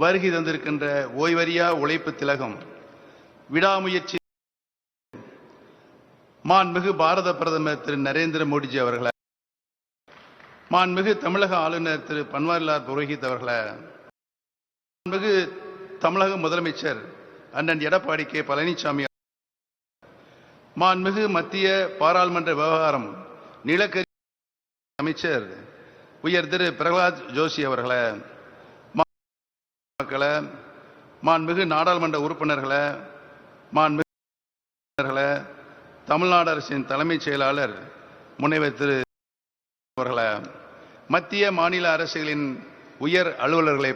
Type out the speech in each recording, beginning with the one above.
வருகை தந்திருக்கின்ற ஓய்வறியா உழைப்பு திலகம் விடாமுயற்சி மாண்புமிகு பாரத பிரதமர் திரு நரேந்திர மோடிஜி அவர்களே, மாண்புமிகு தமிழக ஆளுநர் திரு பன்வாரிலால் புரோஹித் அவர்களே, மாண்புமிகு தமிழக முதலமைச்சர் அண்ணன் எடப்பாடி கே பழனிசாமி, மாண்புமிகு மத்திய பாராளுமன்ற விவகாரம் நிலக்கரி அமைச்சர் உயர் திரு பிரகலாத் ஜோஷி அவர்களே, மக்களே, மாண்புமிகு நாடாளுமன்ற உறுப்பினர்களே, மாண்புமிகு தமிழ்நாடு அரசின் தலைமைச் செயலாளர் முனைவர் திரு அவர்களே, மத்திய மாநில அரசுகளின் உயர் அலுவலர்களை,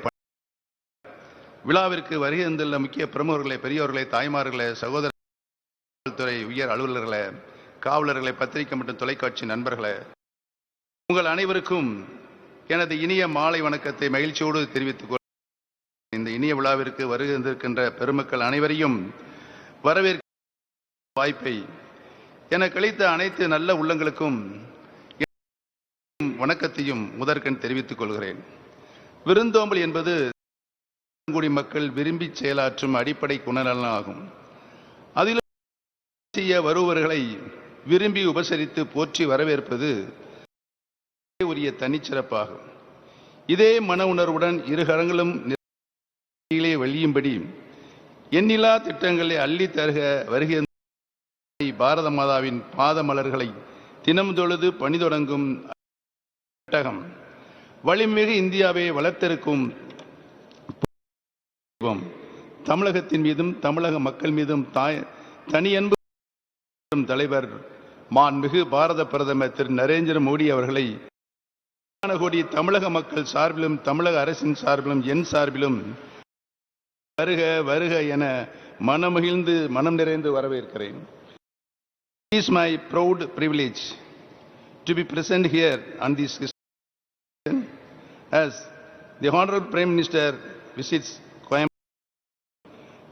விழாவிற்கு வருகை தந்துள்ள முக்கிய பிரமுகர்களை, பெரியோர்களை, தாய்மார்களே, சகோதர துறை உயர் அலுவலர்களே, காவலர்களை, பத்திரிகை மற்றும் தொலைக்காட்சி நண்பர்களே, உங்கள் அனைவருக்கும் எனது இனிய மாலை வணக்கத்தை மகிழ்ச்சியோடு தெரிவித்துக் கொள்கிறேன். இந்த இனிய விழாவிற்கு வருகை தந்திருக்கின்ற பெருமக்கள் அனைவரையும் வரவேற்க வாய்ப்பை எனக்கு அளித்த அனைத்து நல்ல உள்ளங்களுக்கும் வணக்கத்தையும் முதற்கண் தெரிவித்துக் கொள்கிறேன். விருந்தோம்பல் என்பது மக்கள் விரும்பி செயலாற்றும் அடிப்படை குணநலன் ஆகும். அதிலும் செய்ய வருபவர்களை விரும்பி உபசரித்து போற்றி வரவேற்பது உரிய தனிச்சிறப்பாகும். இதே மன உணர்வுடன் இரு கரங்களும் வெளியும்படி எண்ணிலா திட்டங்களை அள்ளி தருக வருகை பாரத மாதாவின் பாத மலர்களை தினம் தொழுது பணி தொடங்கும் வலிமிகு இந்தியாவை வளர்த்திருக்கும் தமிழகத்தின் மீதும் தமிழக மக்கள் மீதும் தனியன்பு தலைவர் மாண்புமிகு பாரத பிரதமர் திரு நரேந்திர மோடி அவர்களை கோடி தமிழக மக்கள் சார்பிலும் தமிழக அரசின் சார்பிலும் என் சார்பிலும் வருக வருக என மனமகிழ்ந்து மனம் நிறைந்து வரவேற்கிறேன். It is my proud privilege to be present here on this occasion as the Honorable Prime Minister visits Coimbatore,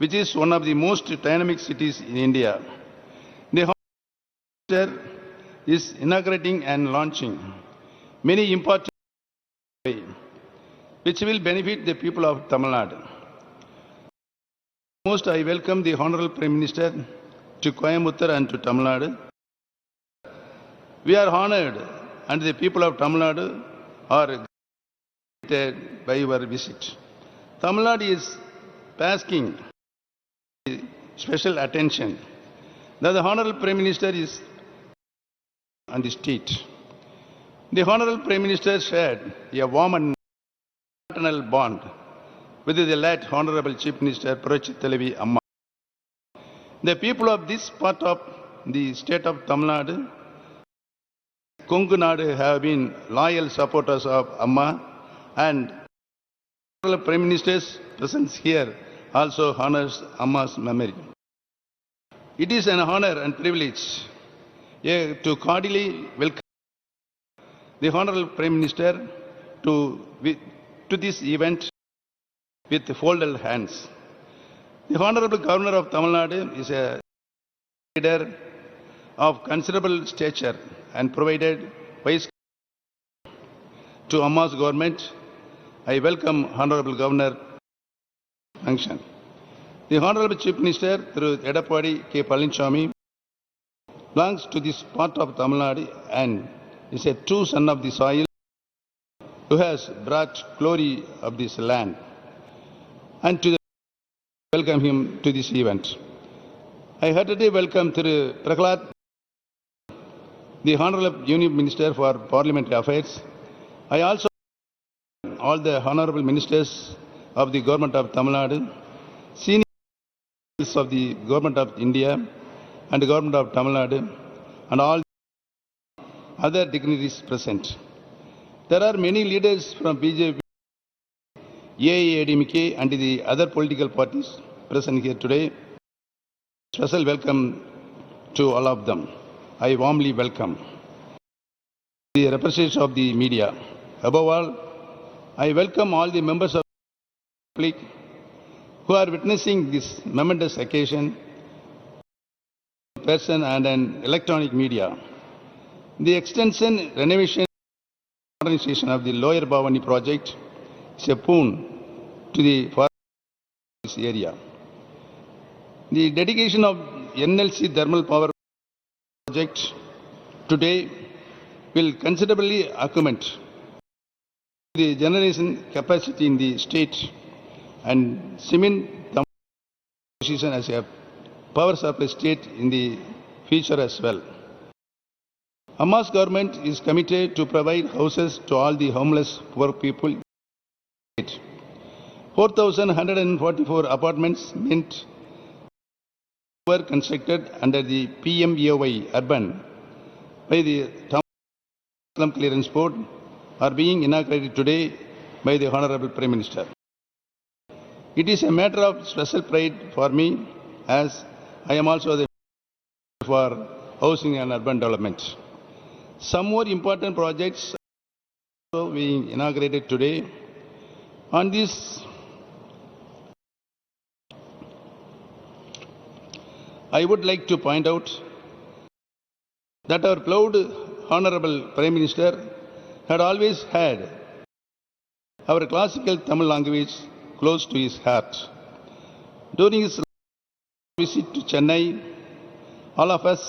which is one of the most dynamic cities in India. The Honorable Prime Minister is inaugurating and launching many important ways which will benefit the people of Tamil Nadu. Most I welcome the Honorable Prime Minister to Coimbatore and to Tamil Nadu. We are honored and the people of Tamil Nadu are greeted by your visit. Tamil Nadu is asking special attention that the Honorable Prime Minister is on the state. The Honorable Prime Minister shared a warm and fraternal bond with the late Honorable Chief Minister Purohit Thalavi Amma. The people of this part of the state of Tamil Nadu, Kongu Nadu, have been loyal supporters of Amma, and Honorable Prime Minister's presence here also honors Amma's memory. It is an honor and privilege to cordially welcome the Honorable Prime Minister to this event with folded hands. The Honorable Governor of Tamil Nadu is a leader of considerable stature and provided wise to Amma's government. I welcome Honorable Governor function. The Honorable Chief Minister through Edappadi K. Palaniswamy belongs to this part of Tamil Nadu and is a true son of the soil who has brought glory of this land. And to welcome him to this event. I heartily welcome Thiru Pragalath, the Honorable Union Minister for Parliamentary Affairs. I also all the Honorable Ministers of the Government of Tamil Nadu, senior of the Government of India and the Government of Tamil Nadu, and all other dignitaries present. There are many leaders from BJP, AIADMK and the other political parties present here today. Special welcome to all of them. I warmly welcome the representatives of the media. Above all, I welcome all the members of the public who are witnessing this momentous occasion, person and an electronic media. The extension, renovation, modernization of the Lower Bhavani project is a boon to the forest area. The dedication of NLC thermal power project today will considerably augment the generation capacity in the state and cement the position as a power supply state in the future as well. Amma's government is committed to provide houses to all the homeless poor people. 4,144 apartments meant were constructed under the PMAY urban by the Town Slum Clearance Board are being inaugurated today by the Honorable Prime Minister. It is a matter of special pride for me as I am also the Minister for Housing and Urban Development. Some more important projects are being inaugurated today. On this, I would like to point out that our proud Honorable Prime Minister had always had our classical Tamil language close to his heart. During his visit to Chennai, all of us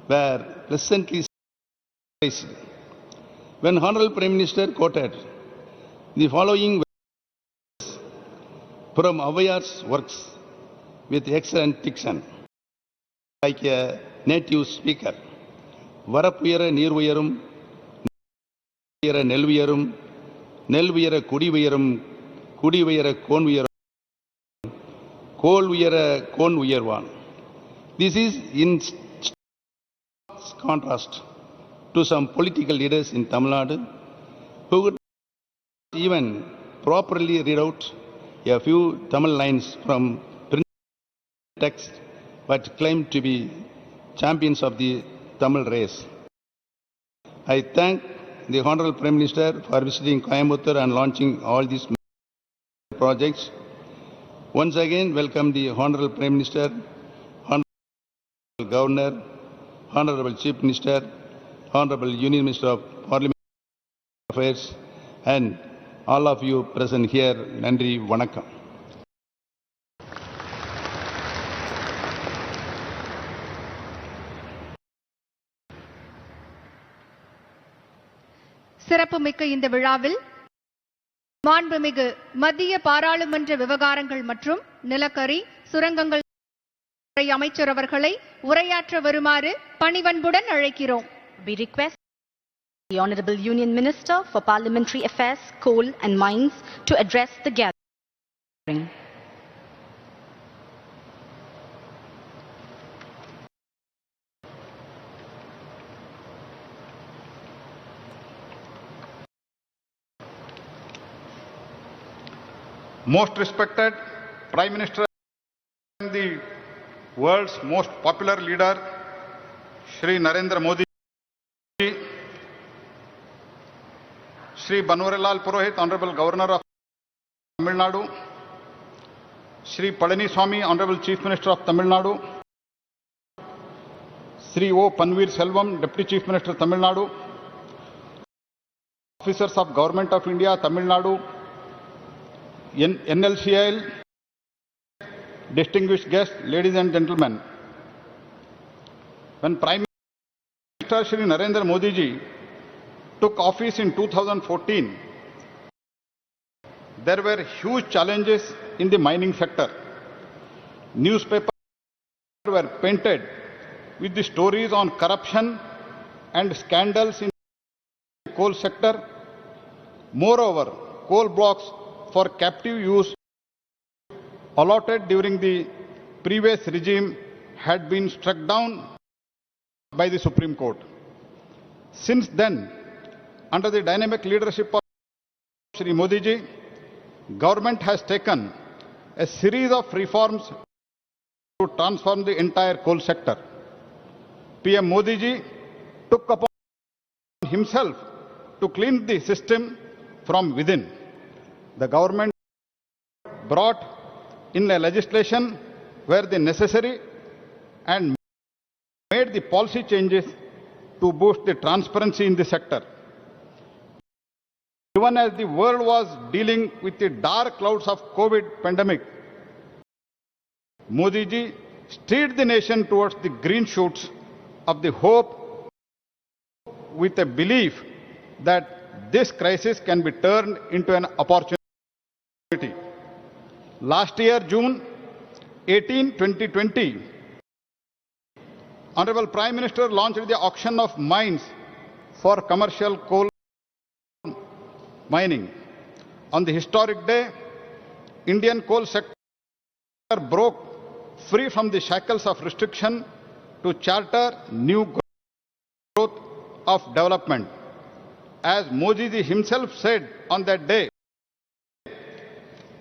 were pleasantly surprised when Honorable Prime Minister quoted the following from Avayar's works with excellent diction. Like a native speaker, வரப்புயர நீர் உயரும், உயர நெல் உயரும், நெல் உயர குடி உயரும், குடி உயர கோன் உயரும், கோல் உயர cone உயர்வான். This is in contrast to some political leaders in Tamil Nadu who could even properly read out a few Tamil lines from printed text but claim to be champions of the Tamil race. I thank the Honorable Prime Minister for visiting Coimbatore and launching all these projects. Once again, welcome the Honorable Prime Minister, Honorable Governor, Honorable Chief Minister, Honorable Union Minister of Parliamentary Affairs, and all of you present here. Nandri Vanakkam. சிறப்புமிக்க இந்த விழாவில் மாண்புமிகு மத்திய பாராளுமன்ற விவகாரங்கள் மற்றும் நிலக்கரி சுரங்கங்கள் துறை அமைச்சர் அவர்களை உரையாற்ற வருமாறு பணிவன்புடன் அழைக்கிறோம். We request the Honorable Union Minister for Parliamentary Affairs, Coal and Mines to address the gathering. Most respected Prime Minister and the world's most popular leader, Shri Narendra Modi ji, Shri Banwarilal Purohit, Honorable Governor of Tamil Nadu, Shri Palaniswamy, Honorable Chief Minister of Tamil Nadu, Shri O. Panveer Selvam, Deputy Chief Minister of Tamil Nadu, officers of Government of India, Tamil Nadu, NLCIL, distinguished guests, ladies and gentlemen. When Prime Minister Shri Narendra Modi ji took office in 2014, there were huge challenges in the mining sector. Newspapers were painted with the stories on corruption and scandals in the coal sector. Moreover, coal blocks for captive use allotted during the previous regime had been struck down by the Supreme Court. Since then, under the dynamic leadership of Shri Modi ji, government has taken a series of reforms to transform the entire coal sector. PM Modi ji took upon himself to clean the system from within. The government brought in a legislation where the necessary and made the policy changes to boost the transparency in the sector. even as the world was dealing with the dark clouds of COVID pandemic, Modi ji steered the nation towards the green shoots of the hope with a belief that this crisis can be turned into an opportunity. Last year, June 18, 2020, Honorable Prime Minister launched the auction of mines for commercial coal mining. On the historic day, Indian coal sector broke free from the shackles of restriction to charter new growth of development. As Modi ji himself said on that day,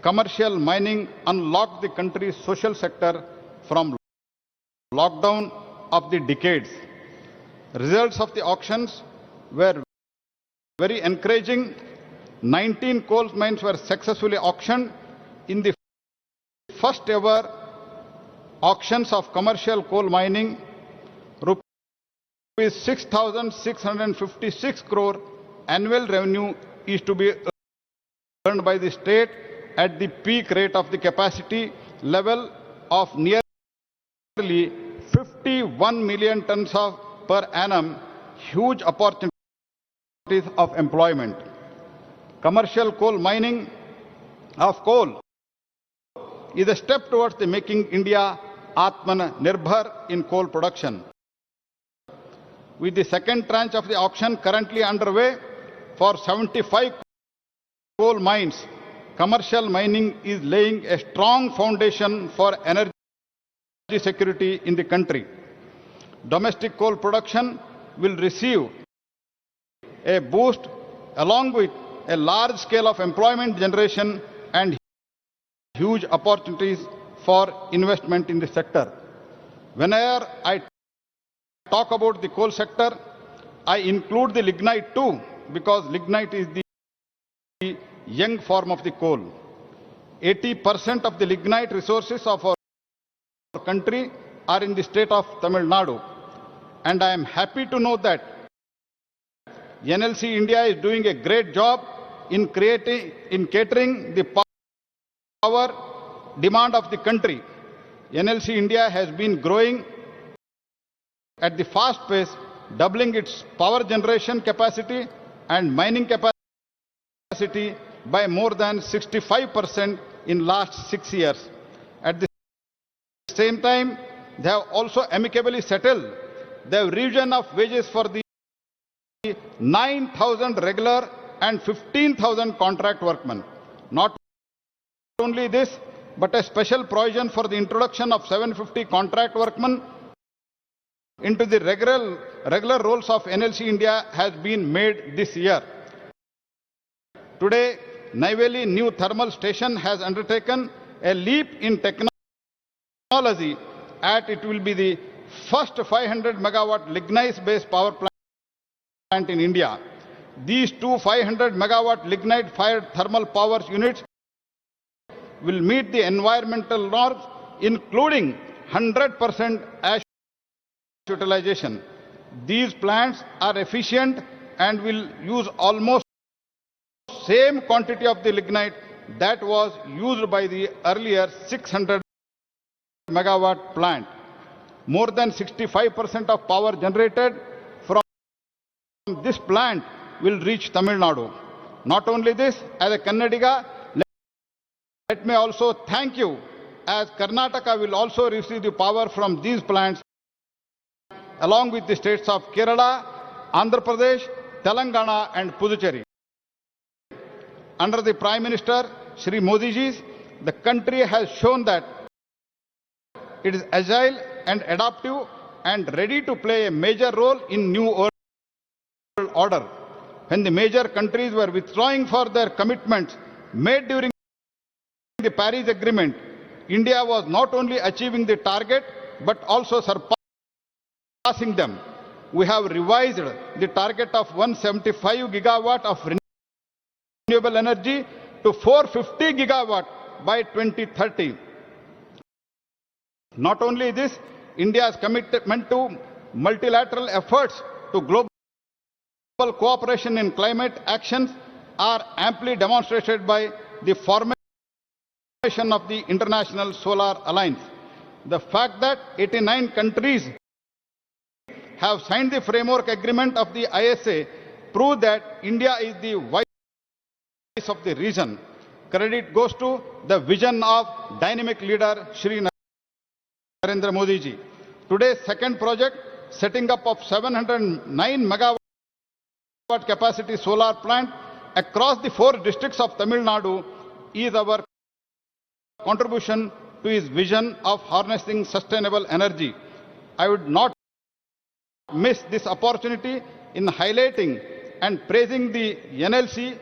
commercial mining unlocked the country's social sector from lockdown of the decades. Results of the auctions were very encouraging. 19 coal mines were successfully auctioned in the first ever auctions of commercial coal mining. Rupees 6,656 crore annual revenue is to be earned by the state at the peak rate of the capacity level of nearly 51 million tons per annum, huge opportunities of employment. Commercial coal mining of coal is a step towards the making India Atmanirbhar in coal production. With the second tranche of the auction currently underway for 75 coal mines, commercial mining is laying a strong foundation for energy security in the country. Domestic coal production will receive a boost along with a large scale of employment generation and huge opportunities for investment in the sector. Whenever I talk about the coal sector, I include the lignite too, because lignite is the young form of the coal. 80% of the lignite resources of our country are in the state of Tamil Nadu. And I am happy to know that NLC India is doing a great job in catering the power demand of the country. NLC India has been growing at the fast pace, doubling its power generation capacity and mining capacity by more than 65% in last 6 years. At the same time, they have also amicably settled the revision of wages for the 9,000 regular and 15,000 contract workmen. Not only this, but a special provision for the introduction of 750 contract workmen into the regular roles of NLC India has been made this year. Today, Neyveli New Thermal Station has undertaken a leap in technology, as it will be the first 500 megawatt lignite-based power plant in India. These two 500 megawatt lignite-fired thermal power units will meet the environmental norms, including 100% ash utilization. These plants are efficient and will use almost same quantity of the lignite that was used by the earlier 600 megawatt plant. More than 65% of power generated from this plant will reach Tamil Nadu. Not only this, as a Kannadiga, let me also thank you, as Karnataka will also receive the power from these plants along with the states of Kerala, Andhra Pradesh, Telangana and Puducherry. Under the Prime Minister, Shri Modi ji, the country has shown that it is agile and adaptive and ready to play a major role in new world order. When the major countries were withdrawing for their commitments made during the Paris Agreement, India was not only achieving the target but also surpassing them. We have revised the target of 175 gigawatt of renewable energy to 450 gigawatt by 2030. Not only this, India's commitment to multilateral efforts to global cooperation in climate actions are amply demonstrated by the formation of the International Solar Alliance. The fact that 89 countries have signed the framework agreement of the ISA prove that India is the voice of the region. Credit goes to the vision of dynamic leader Shri Narendra Modi ji. Today's second project, setting up of 709 megawatt capacity solar plant across the 4 districts of Tamil Nadu, is our contribution to his vision of harnessing sustainable energy. I would not miss this opportunity in highlighting and praising the NLC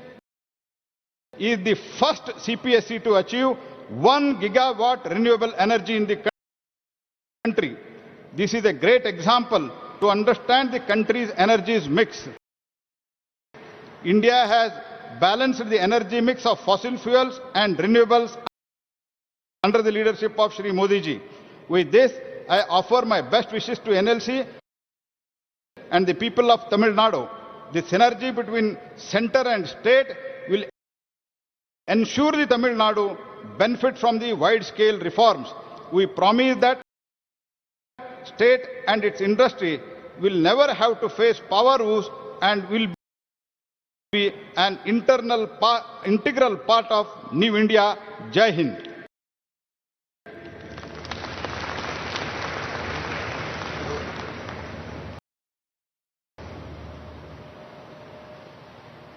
is the first CPSE to achieve 1 gigawatt renewable energy in the country. This is a great example to understand the country's energy mix. India has balanced the energy mix of fossil fuels and renewables under the leadership of Shri Modi ji. With this, I offer my best wishes to NLC and the people of Tamil Nadu. The synergy between center and state will ensure the Tamil Nadu benefit from the wide-scale reforms. We promise that state and its industry will never have to face power woes and will be an integral part of New India. Jai Hind.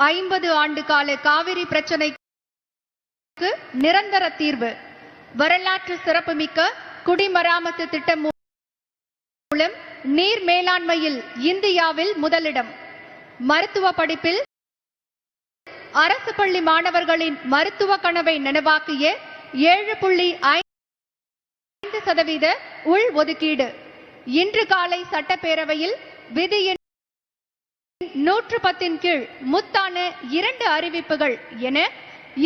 ஐம்பது ஆண்டு கால காவிரி பிரச்சனைக்கு நிரந்தர தீர்வு. வரலாற்று சிறப்புமிக்க குடிமராமத்து திட்டம் மூலம் நீர் மேலாண்மையில் இந்தியாவில் முதலிடம். மருத்துவ படிப்பில் அரசு பள்ளி மாணவர்களின் மருத்துவ கனவை நனவாக்கிய 7.5% உள் ஒதுக்கீடு. இன்று காலை சட்டப்பேரவையில் விதி 110 கீழ் முத்தான 2 அறிவிப்புகள் என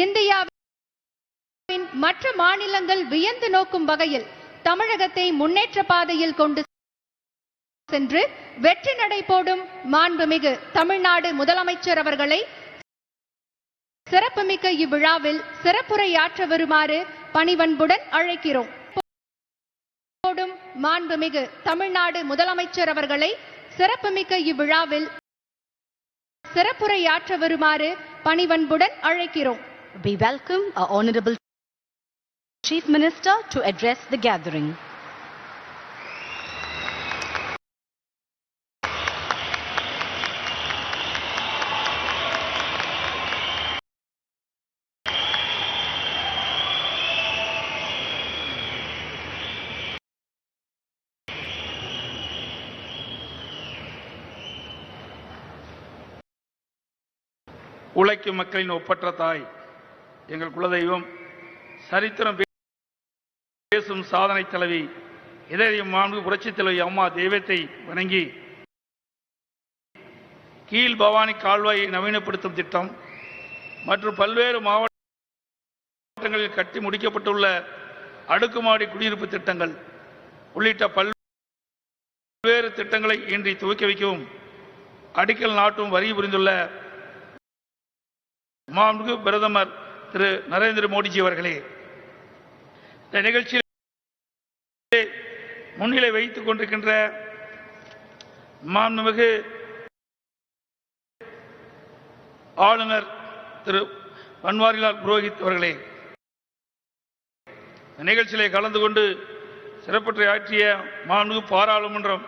இந்தியாவின் மற்ற மாநிலங்கள் வியந்து நோக்கும் வகையில் தமிழகத்தை முன்னேற்ற பாதையில் கொண்டு சென்று வெற்றி நடை போடும் மாண்புமிகு தமிழ்நாடு முதலமைச்சர் அவர்களை சிறப்புமிக்க இவ்விழாவில் சிறப்புரையாற்ற வருமாறு பணிவன்புடன் அழைக்கிறோம். மாண்புமிகு தமிழ்நாடு முதலமைச்சர் அவர்களை சிறப்புமிக்க இவ்விழாவில் சிறப்புரையாற்ற வருமாறு பணிவன்புடன் அழைக்கிறோம். We welcome our Honorable Chief Minister to address the gathering. உழைக்கும் மக்களின் ஒப்பற்ற தாய், எங்கள் குலதெய்வம், சரித்திரம் பேசும் சாதனை தலைவி, இதயம் மாண்பு புரட்சி தலைவி அம்மா தெய்வத்தை வணங்கி கீழ் பவானி கால்வாயை நவீனப்படுத்தும் திட்டம் மற்றும் பல்வேறு மாவட்டங்களில் கட்டி முடிக்கப்பட்டுள்ள அடுக்குமாடி குடியிருப்பு திட்டங்கள் உள்ளிட்ட பல்வேறு திட்டங்களை இன்றி துவக்கி வைக்கவும் அடிக்கல் நாட்டும் வருகை புரிந்துள்ள மாண்புமிகு பிரதமர் திரு நரேந்திர மோடிஜி அவர்களே, இந்த நிகழ்ச்சியில் முன்னிலை வைத்துக் கொண்டிருக்கின்ற மாண்புமிகு ஆளுநர் திரு பன்வாரிலால் புரோஹித் அவர்களே, இந்த நிகழ்ச்சியிலே கலந்து கொண்டு சிறப்புரை ஆற்றிய மாண்புமிகு பாராளுமன்றம்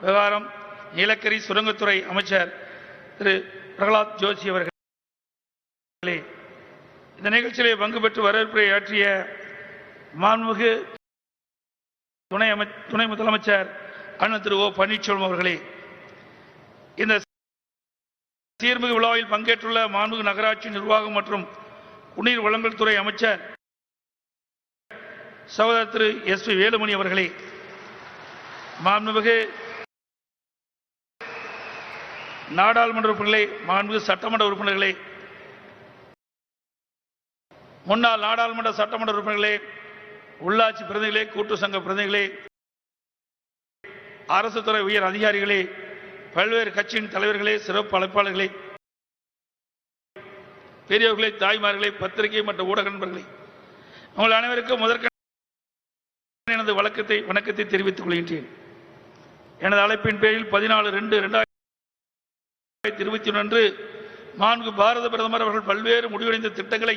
விவகாரம் நிலக்கரி சுரங்கத்துறை அமைச்சர் திரு பிரகலாத் ஜோஷி அவர்களே, இந்த நிகழ்ச்சியிலே பங்கு பெற்று வரவேற்புரை ஆற்றிய மாண்புமிகு துணை முதலமைச்சர் அண்ணன் திரு ஓ பன்னீர்செல்வம் அவர்களே, இந்த சீர்மிகு விழாவில் பங்கேற்றுள்ள மாண்புமிகு நகராட்சி நிர்வாகம் மற்றும் குடிநீர் வழங்கல் துறை அமைச்சர் சகோதரர் திரு எஸ்.பி. வேலுமணி அவர்களே, மாண்புமிகு நாடாளுமன்ற உறுப்பினர்களே, மாண்புமிகு சட்டமன்ற உறுப்பினர்களே, முன்னாள் நாடாளுமன்ற சட்டமன்ற உறுப்பினர்களே, உள்ளாட்சி பிரதிநிதிகளே, கூட்டு சங்க பிரதிநிதிகளே, அரசு துறை உயர் அதிகாரிகளே, பல்வேறு கட்சியின் தலைவர்களே, சிறப்பு அழைப்பாளர்களே, பெரியவர்களை, தாய்மார்களை, பத்திரிகை மற்றும் ஊடக நண்பர்களை, உங்கள் அனைவருக்கும் முதற்க எனது வணக்கத்தை தெரிவித்துக் கொள்கின்றேன். எனது அழைப்பின் பேரில் 14/2/2021 அன்று மாண்பு பாரத பிரதமர் அவர்கள் பல்வேறு முடிவடைந்த திட்டங்களை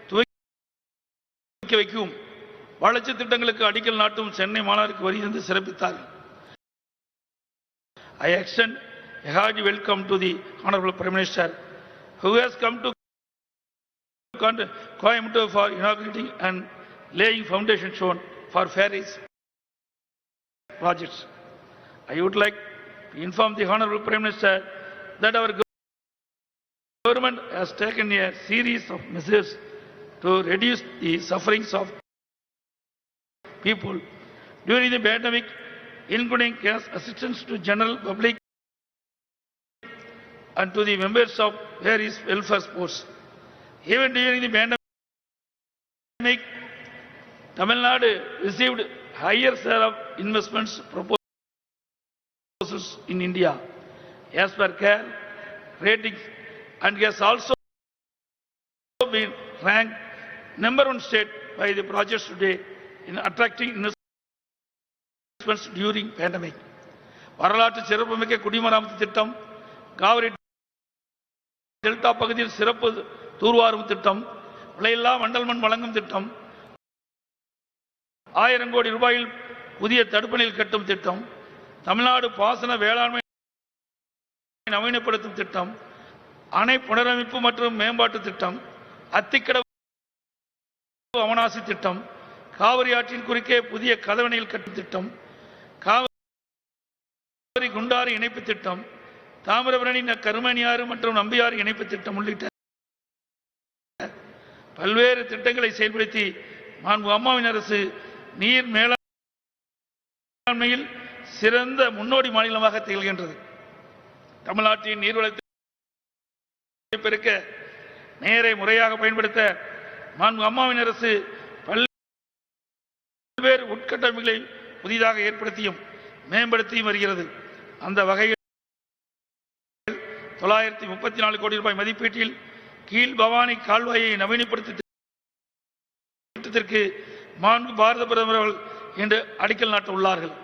துவக்கி வைக்கும் வளர்ச்சி திட்டங்களுக்கு அடிக்கல் நாட்டும் சென்னை மாநகருக்கு வருகை சிறப்பித்தார்கள். I extend a hearty welcome to the Honorable Prime Minister who has come to Coimbatore for inaugurating and laying foundation stone for various projects. I would like to inform the Honorable Prime Minister that our government has taken a series of measures to reduce the sufferings of people during the pandemic, including cash assistance to general public and to the members of various welfare sports. Even during the pandemic, Tamil Nadu received higher share of investments proposals in India as per CARE ratings and has also been ranked #1 state by the projects today in attracting investments during pandemic. வரலாற்று சிறப்புமிக்க குடிமராமத்து திட்டம், Kaveri delta பகுதியில் சிறப்பு தூர்வாரும் திட்டம், விலையில்லா மண்டல் மண் வழங்கும் திட்டம், 1000 கோடி ரூபாயில் புதிய தடுப்பணையில் கட்டும் திட்டம், தமிழ்நாடு பாசன வேளாண்மை நவீனப்படுத்தும் திட்டம், அணை புனரமைப்பு மற்றும் மேம்பாட்டு திட்டம், அத்திக்கடவு அவனாசி திட்டம், காவிரி ஆற்றின் குறுக்கே புதிய கதவணையில் கட்டும் திட்டம், காவிரி குண்டாறு இணைப்பு திட்டம், தாமிரபரணி கருமணியாறு மற்றும் நம்பியாறு இணைப்பு திட்டம் உள்ளிட்ட பல்வேறு திட்டங்களை செயல்படுத்தி மாண்பு அம்மாவின் அரசு நீர் மேலாண்மையில் சிறந்த முன்னோடி மாநிலமாக திகழ்கின்றது. தமிழ்நாட்டின் நீர்வளத்தை பெருக்க நேரை முறையாக பயன்படுத்த மாண்பு அம்மாவின் அரசு பல்வேறு உட்கட்டமைப்புகளை புதிதாக ஏற்படுத்தியும் மேம்படுத்தியும் வருகிறது. அந்த வகையில் 934 கோடி ரூபாய் மதிப்பீட்டில் கீழ் பவானி கால்வாயை நவீனப்படுத்த திட்டத்திற்கு மாண்பு பாரத பிரதமர் அவர்கள் இன்று அடிக்கல் நாட்ட உள்ளார்கள்.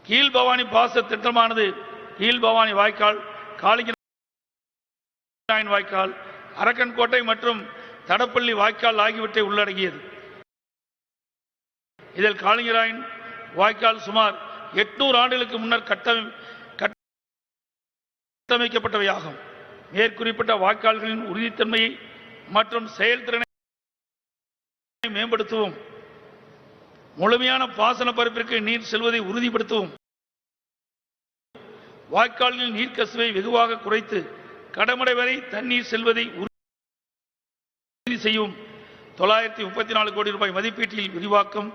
கீழ் பவானி பாச திட்டமானது கீழ் பவானி வாய்க்கால், காளிங்கராயன் வாய்க்கால், அரக்கன்கோட்டை மற்றும் தடப்பள்ளி வாய்க்கால் ஆகியவற்றை உள்ளடக்கியது. இதில் காளிங்கராயன் வாய்க்கால் சுமார் 800 ஆண்டுகளுக்கு முன்னர் கட்டமைக்கப்பட்டவையாகும். மேற்குறிப்பிட்ட வாய்க்கால்களின் உறுதித்தன்மையை மற்றும் செயல்திறனை மேம்படுத்தவும், முழுமையான பாசன பரப்பிற்கு நீர் செல்வதை உறுதிப்படுத்தவும், வாய்க்கால்களில் நீர்க்கசிவை வெகுவாக குறைத்து கடமடை வரை தண்ணீர் செல்வதை உறுதி செய்யும் 934 கோடி ரூபாய் மதிப்பீட்டில் விரிவாக்கம்,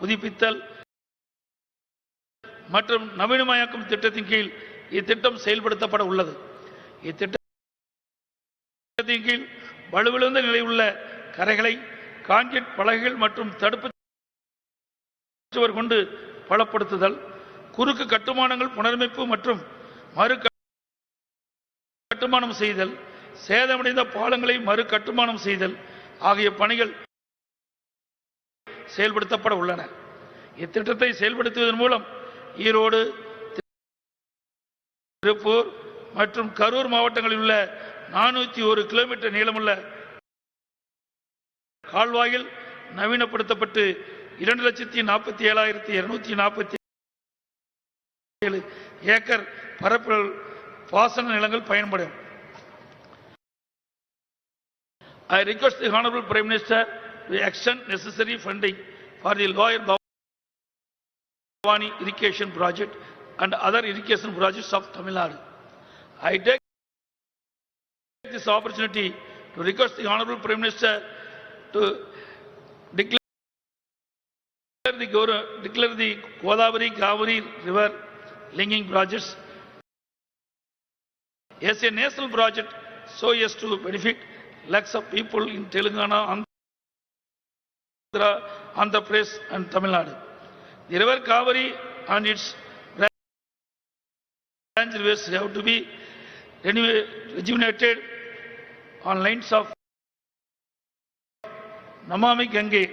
புதுப்பித்தல் மற்றும் நவீனமயமாக்கும் திட்டத்தின் கீழ் இத்திட்டம் செயல்படுத்தப்பட உள்ளது. இத்திட்டத்தின் கீழ் வலுவிழந்த நிலை உள்ள கரைகளை கான்கிரீட் பலகைகள் மற்றும் தடுப்பு சுவர் கொண்டு பலப்படுத்துதல், குறுக்கு கட்டுமானங்கள் புனரமைப்பு மற்றும் மறு கட்டுமானம் செய்தல், சேதமடைந்த பாலங்களை மறு கட்டுமானம் செய்தல் ஆகிய பணிகள் செயல்படுத்தப்பட உள்ளன. இத்திட்டத்தை செயல்படுத்துவதன் மூலம் ஈரோடு, திருப்பூர் மற்றும் கரூர் மாவட்டங்களில் உள்ள 401 கிலோமீட்டர் நீளமுள்ள கால்வாயில் நவீனப்படுத்தப்பட்டு 2,47,247 ஏக்கர் பரப்பில் பாசன நிலங்கள் பயன்படும். I request the Honorable Prime Minister to extend necessary funding for the Lower Bhavani irrigation project and other irrigation projects of Tamil Nadu. I take this opportunity to request the Honorable Prime Minister to declare the Godavari Kaveri river linking projects as a national project so as to benefit lakhs of people in Telangana, Andhra Pradesh and Tamil Nadu. The river Kaveri and its branch rivers have to be rejuvenated on lines of Namami Gange.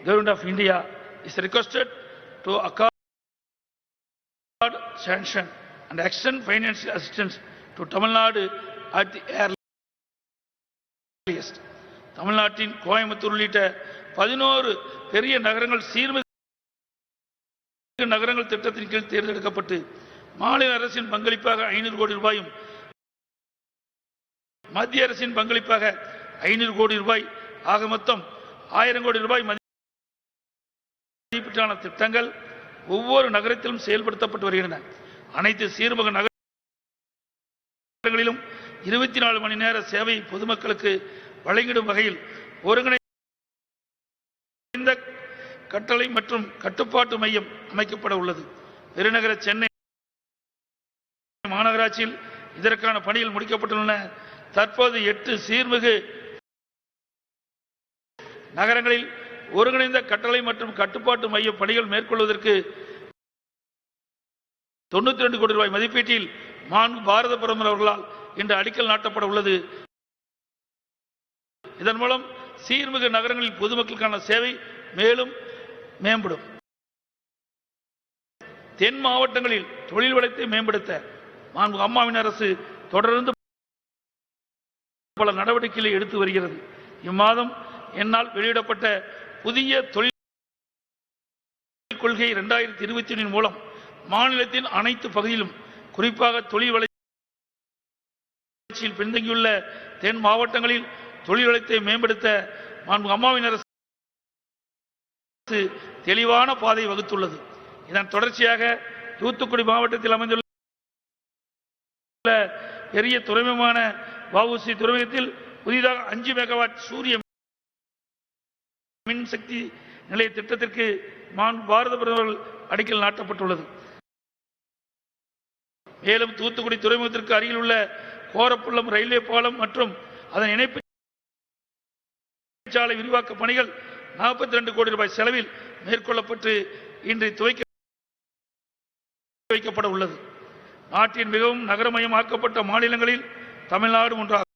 Government of India is requested to accord sanction and extend financial assistance to Tamil Nadu at the earliest. தமிழ்நாட்டின் கோயம்புத்தூர் உள்ளிட்ட 11 பெரிய நகரங்கள் சீர்மிகு நகரங்கள் திட்டத்தின் கீழ் தேர்ந்தெடுக்கப்பட்டு மாநில அரசின் பங்களிப்பாக 500 கோடி ரூபாயும் மத்திய அரசின் பங்களிப்பாக 500 கோடி ரூபாய் ஆக மொத்தம் 1000 கோடி ரூபாய் மதிப்பீட்டான திட்டங்கள் ஒவ்வொரு நகரத்திலும் செயல்படுத்தப்பட்டு வருகின்றன. அனைத்து சீர்மிகு நகரங்களிலும் 24 மணி நேர சேவை பொதுமக்களுக்கு வழங்கிடும் வகையில் ஒருங்கிணைந்த கட்டளை மற்றும் கட்டுப்பாட்டு மையம் அமைக்கப்பட உள்ளது. பெருநகர சென்னை மாநகராட்சியில் இதற்கான பணிகள் முடிக்கப்பட்டுள்ளன. தற்போது 8 சீர்மிகு நகரங்களில் ஒருங்கிணைந்த கட்டளை மற்றும் கட்டுப்பாட்டு மைய பணிகள் மேற்கொள்வதற்கு 92 கோடி ரூபாய் மதிப்பீட்டில் பாரத பிரதமர் அவர்களால் இன்று அடிக்கல் நாட்டப்பட உள்ளது. இதன் மூலம் சீர்மிகு நகரங்களில் பொதுமக்களுக்கான சேவை மேலும் மேம்படும். தென் மாவட்டங்களில் தொழில் வளத்தை மேம்படுத்த அம்மாவின் அரசு தொடர்ந்து பல நடவடிக்கைகளை எடுத்து வருகிறது. இம்மாதம் என்னால் வெளியிடப்பட்ட புதிய தொழில் கொள்கை 2021 மூலம் மாநிலத்தின் அனைத்து பகுதியிலும் குறிப்பாக தொழில் வளர்ச்சியில் பின்தங்கியுள்ள தென் மாவட்டங்களில் தொழில் வளத்தை மேம்படுத்த அம்மாவின் அரசு தெளிவான பாதை வகுத்துள்ளது. இதன் தொடர்ச்சியாக தூத்துக்குடி மாவட்டத்தில் அமைந்துள்ள பெரிய துறைமுகமான வஉசி துறைமுகத்தில் புதிதாக 5 மெகாவாட் சூரிய மின்சக்தி நிலைய திட்டத்திற்கு பாரத பிரதமர் அடிக்கல் நாட்டப்பட்டுள்ளது. மேலும் தூத்துக்குடி துறைமுகத்திற்கு அருகில் உள்ள கோரப்புள்ளம் ரயில்வே பாலம் மற்றும் அதன் இணைப்பு சாலை விரிவாக்க பணிகள் 42 கோடி ரூபாய் செலவில் மேற்கொள்ளப்பட்டு இன்று துவக்கி வைக்கப்பட உள்ளது. நாட்டின் மிகவும் நகரமயமாக்கப்பட்ட மாநிலங்களில் தமிழ்நாடு ஒன்றாகும்.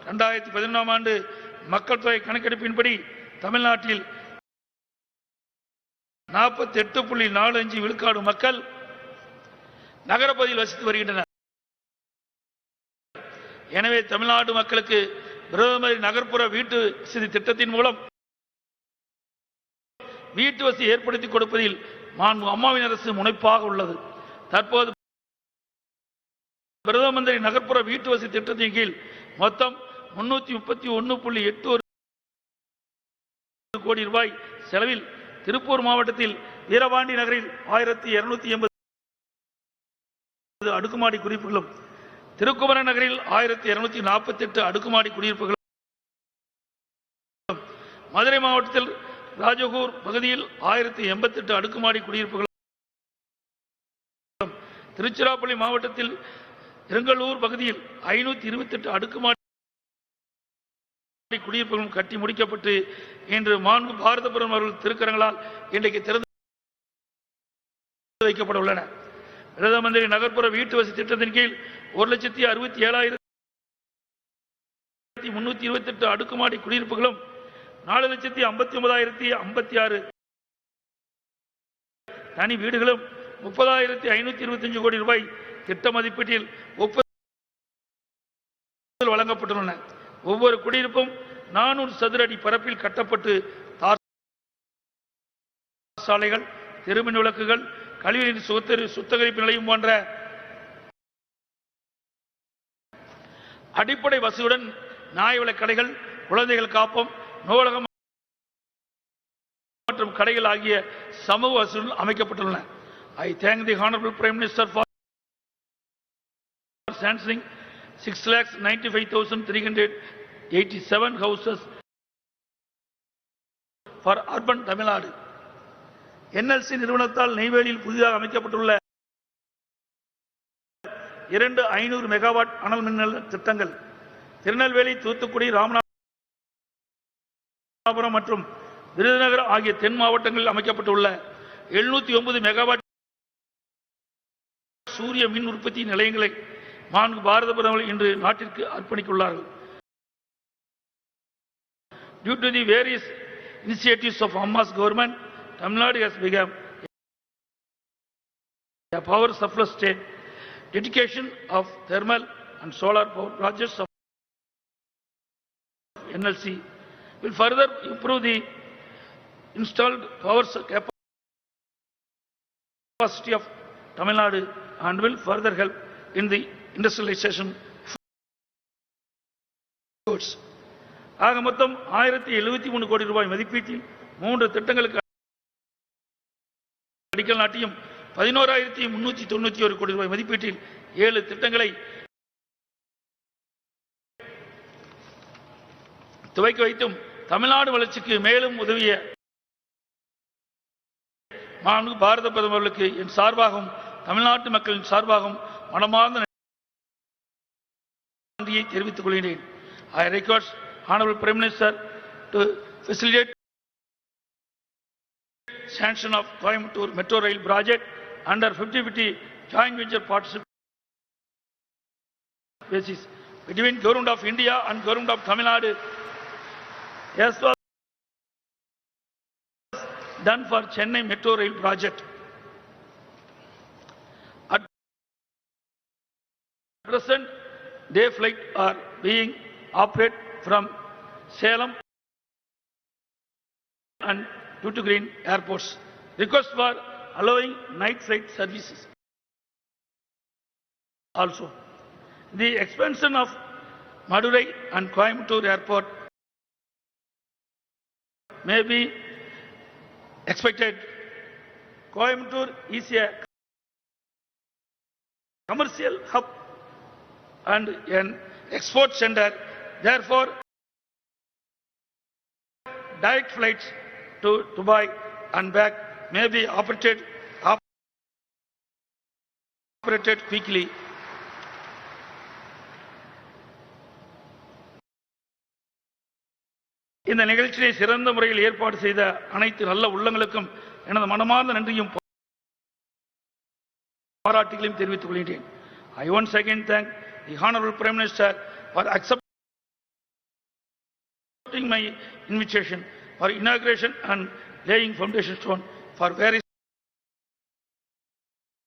2011ஆம் ஆண்டு மக்கள் தொகை கணக்கெடுப்பின்படி தமிழ்நாட்டில் 48.45 விழுக்காடு மக்கள் நகரப்பகுதியில் வசித்து வருகின்றனர். எனவே தமிழ்நாடு மக்களுக்கு பிரதமர் நகர்ப்புற வீட்டு வசதி திட்டத்தின் மூலம் வீட்டு வசதி ஏற்படுத்தி கொடுப்பதில் அம்மாவின் அரசு முனைப்பாக உள்ளது. தற்போது பிரதம மந்திரி நகர்ப்புற வீட்டு வசதி திட்டத்தின் கீழ் மொத்தம் 331.81 கோடி ரூபாய் செலவில் திருப்பூர் மாவட்டத்தில் வீரபாண்டி நகரில் 1280 அடுக்குமாடி குடியிருப்புகளும் திருக்குமரன் நகரில் 1248 அடுக்குமாடி குடியிருப்புகளும் மதுரை மாவட்டத்தில் ராஜகூர் பகுதியில் 1088 அடுக்குமாடி குடியிருப்புகளும் திருச்சிராப்பள்ளி மாவட்டத்தில் இருங்கலூர் பகுதியில் 528 அடுக்குமாடி குடியிருப்புகளும் கட்டி முடிக்கப்பட்டு இன்று பாரத பிரதமர் அவர்கள் திருக்கரங்களால் இன்றைக்கு திறந்து வைக்கப்பட உள்ளன. பிரதம மந்திரி நகர்ப்புற வீட்டு வசதி திட்டத்தின் கீழ் 1,67,328 அடுக்குமாடி குடியிருப்புகளும் 4,59,056 தனி வீடுகளும் 30,525 கோடி ரூபாய் திட்ட மதிப்பீட்டில் ஒப்புதல் வழங்கப்பட்டுள்ளன. ஒவ்வொரு குடியிருப்பும் 400 சதுர அடி பரப்பில் கட்டப்பட்டு தார் சாலைகள், தெருமின் விளக்குகள், கழிவுநீர் சுத்திகரிப்பு நிலையம் போன்ற அடிப்படை வசதியுடன் நியாய கடைகள், குழந்தைகள் காப்பம், நூலகம் மற்றும் கடைகள் ஆகிய சமூக வசதிகள் அமைக்கப்பட்டுள்ளன. I thank the Honorable Prime Minister for sanctioning 6,95,387 houses for urban Tamil Nadu. NLC நிறுவனத்தால் நெய்வேலியில் புதிதாக அமைக்கப்பட்டுள்ள 500 மெகாவாட் அனல் மின் திட்டங்கள் திருநெல்வேலி, தூத்துக்குடி, ராமநாதபுரம் மற்றும் விருதுநகர் ஆகிய தென் மாவட்டங்களில் அமைக்கப்பட்டுள்ள 709 மெகாவாட் சூரிய மின் உற்பத்தி நிலையங்களை 4 பாரத பிரதமர்கள் இன்று நாட்டிற்கு அர்ப்பணித்துள்ளார்கள். Due to the various initiatives of Amma's government, Tamil Nadu has become a power surplus state. Dedication of thermal and solar power projects of NLC will further improve the installed power capacity of Tamil Nadu and will further help in the industrialization efforts. ஆக மொத்தம் 1073 கோடி ரூபாய் மதிப்பீட்டில் 3 திட்டங்களுக்கு அடிக்கல் நாட்டியும் 11,391 கோடி ரூபாய் மதிப்பீட்டில் 7 திட்டங்களை துவக்கி வைத்தும் தமிழ்நாடு வளர்ச்சிக்கு மேலும் உதவிய பாரத பிரதமர்களுக்கு என் சார்பாகவும் தமிழ்நாட்டு மக்களின் சார்பாகவும் மனமார்ந்த நன்றியை தெரிவித்துக் கொள்கிறேன். I request Honorable Prime Minister to facilitate sanction of Coimbatore Metro Rail project under 50/50 joint venture partnership basis between Government of India and Government of Tamil Nadu, as was done for Chennai Metro Rail project. At present, day flight are being operated from Salem and Tuticorin airports. Request for allowing night flight services. Also, the expansion of Madurai and Coimbatore airport may be expected. Coimbatore is a commercial hub and an export center. Therefore, direct flights to Dubai and back may be operated quickly. இந்த நிகழ்ச்சியை சிறந்த முறையில் ஏற்பாடு செய்த அனைத்து நல்ல உள்ளங்களுக்கும் எனது மனமார்ந்த நன்றியும் பாராட்டுகளையும் தெரிவித்துக் கொள்கிறேன். I once again thank the Honorable Prime Minister for accepting my invitation for inauguration and laying foundation stone for various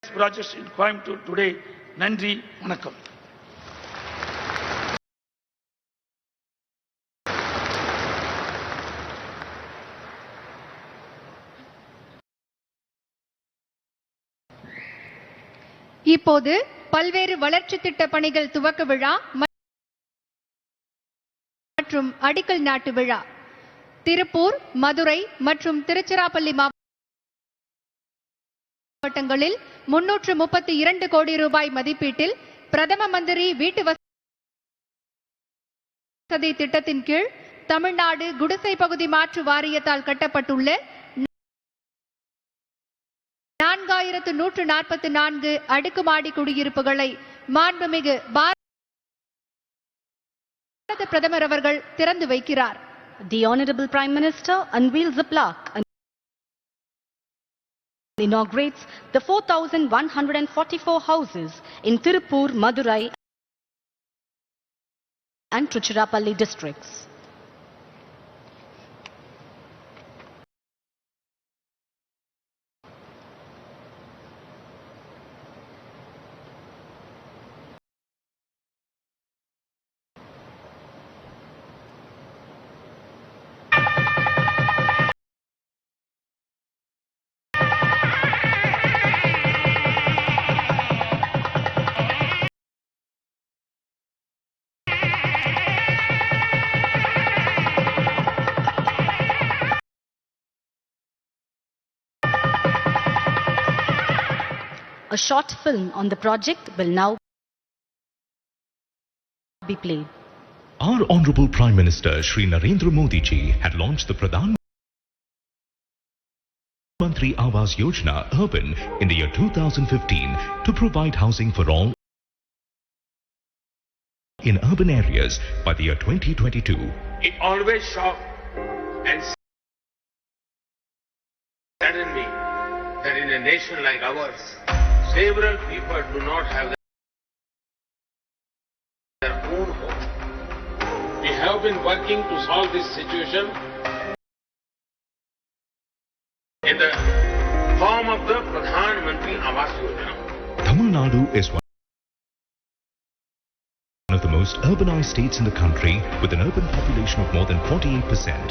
projects in Coimbatore today. Nandri, vanakkam. இப்போது பல்வேறு வளர்ச்சி திட்ட பணிகள் துவக்க விழா மற்றும் அடிக்கல் நாட்டு விழா திருப்பூர், மதுரை மற்றும் திருச்சிராப்பள்ளி மாவட்டங்களில் 332 கோடி ரூபாய் மதிப்பீட்டில் பிரதம மந்திரி வீட்டு வசதி திட்டத்தின் கீழ் தமிழ்நாடு குடிசை பகுதி மாற்று வாரியத்தால் கட்டப்பட்டுள்ள 4144 அடுக்குமாடி குடியிருப்புகளை மாண்புமிகு பாரத பிரதமர் அவர்கள் திறந்து வைக்கிறார். The Honorable Prime Minister unveils a plaque and inaugurates the 4,144 houses in Tirupur, Madurai and Tiruchirappalli districts. A short film on the project will now be played. Our Honorable Prime Minister Shri Narendra Modi ji had launched the Pradhan Mantri Awas Yojana Urban in the year 2015 to provide housing for all in urban areas by the year 2022. It always shocked and saddened me that in a nation like ours, several people do not have their own home. We have been working to solve this situation in the form of the Pradhan Mantri Awas Yojana. Tamil Nadu is one of the most urbanized states in the country, with an urban population of more than 48%.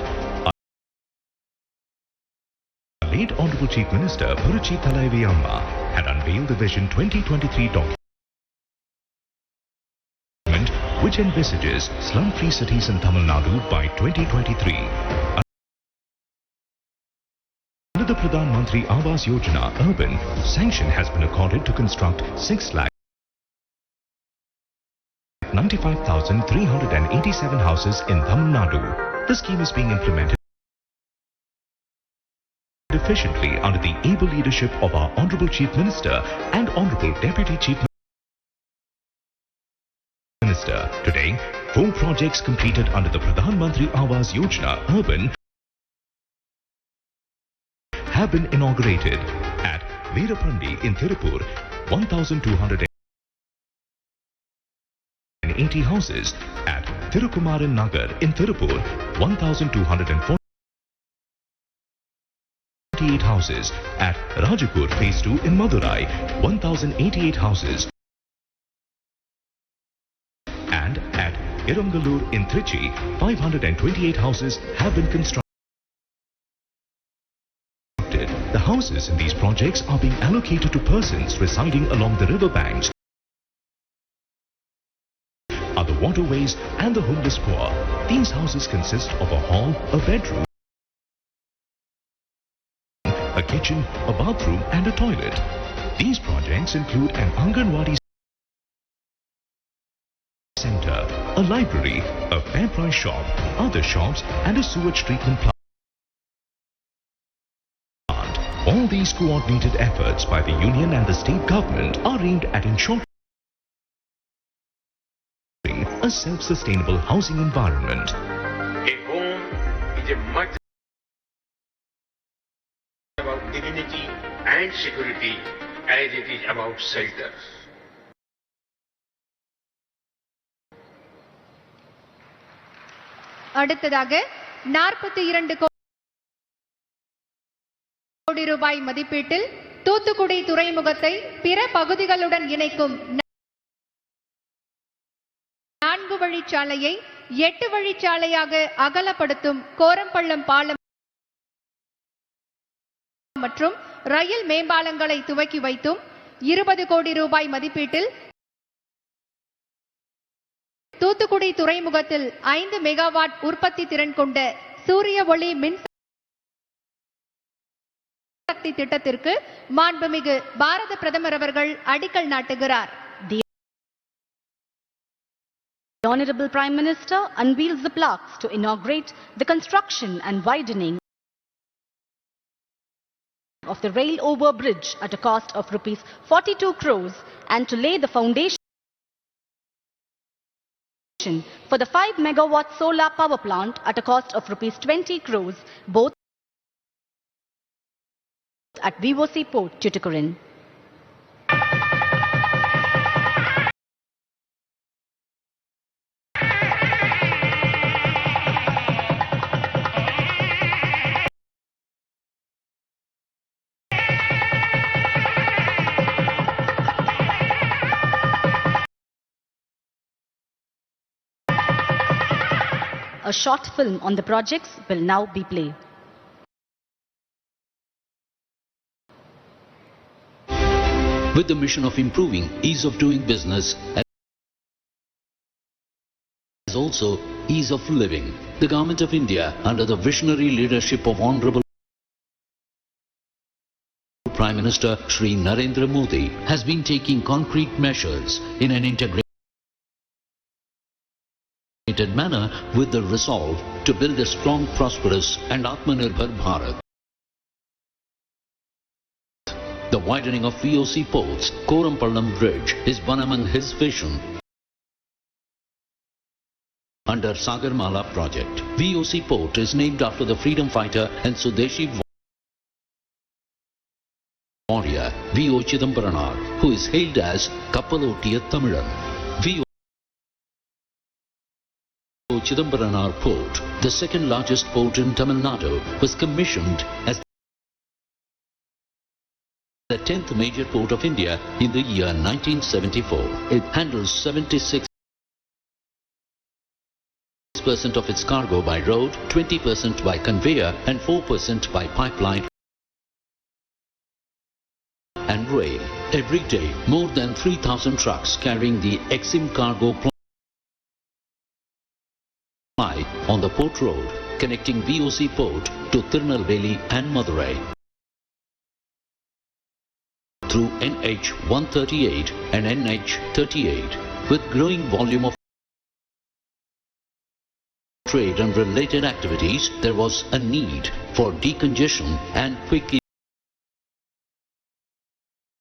Our late Honorable Chief Minister Puruchi Thalaivi Amma had unveiled the Vision 2023 document, which envisages slum-free cities in Tamil Nadu by 2023. Under the Pradhan Mantri Awas Yojana, urban sanction has been accorded to construct 6,95,387 houses in Tamil Nadu. The scheme is being implemented efficiently under the able leadership of our Honorable Chief Minister and Honorable Deputy Chief Minister. Today, 4 projects completed under the Pradhan Mantri Awas Yojana Urban have been inaugurated at Veerapandi in Tirupur, 1,280 houses; at Thirukumaran Nagar in Tirupur, 1,248 houses; at Rajapur Phase 2 in Madurai, 1,088 houses; and at Irangalur in Trichy, 528 houses have been constructed. The houses in these projects are being allocated to persons residing along the river banks, other waterways and the homeless poor. These houses consist of a hall, a bedroom, a kitchen, a bathroom and a toilet. These projects include an Anganwadi center, a library, a fair price shop, other shops and a sewage treatment plant. All these coordinated efforts by the union and the state government are aimed at ensuring a self-sustainable housing environment. A home is a much about dignity and security as it is about shelter. அடுத்ததாக 42 கோடி ரூபாய் மதிப்பீட்டில் தூத்துக்குடி துறைமுகத்தை பிற பகுதிகளுடன் இணைக்கும் 4 வழிச்சாலையை 8 வழிச்சாலையாக அகலப்படுத்தும் கோரம்பள்ளம் பாலம் மற்றும் ரயில் மேம்பாலங்களை துவக்கி வைத்தும் 20 கோடி ரூபாய் மதிப்பீட்டில் தூத்துக்குடி துறைமுகத்தில் 5 மெகாவாட் உற்பத்தி திறன் கொண்ட சூரிய ஒளி மின்சக்தி திட்டத்திற்கு மாண்புமிகு பாரத பிரதமர் அவர்கள் அடிக்கல் நாட்டுகிறார். The Honorable Prime Minister unveils the plaques to inaugurate the construction and widening of the rail over bridge at a cost of rupees 42 crores and to lay the foundation for the 5 megawatt solar power plant at a cost of rupees 20 crores, both at VOC Port, Tuticorin. A short film on the projects will now be played. With the mission of improving ease of doing business as also ease of living, the Government of India, under the visionary leadership of Honorable Prime Minister Shri Narendra Modi, has been taking concrete measures in an integrated manner with the resolve to build a strong, prosperous and Atmanirbhar Bharat. The widening of VOC ports, Korampallam Bridge, is one among his vision. Under Sagarmala project, VOC port is named after the freedom fighter and Swadeshi warrior V.O. Chidambaranar, who is hailed as Kappalottiya Tamilan. V.O. Chidambaranar Port, the second largest port in Tamil Nadu, was commissioned as the 10th major port of India in the year 1974. It handles 76% of its cargo by road, 20% by conveyor and 4% by pipeline and rail. Every day, more than 3,000 trucks carrying the Exim cargo ply on the port road connecting VOC port to Tirunelveli and Madurai. Through NH 138 and NH 38, with growing volume of trade and related activities, there was a need for decongestion and quick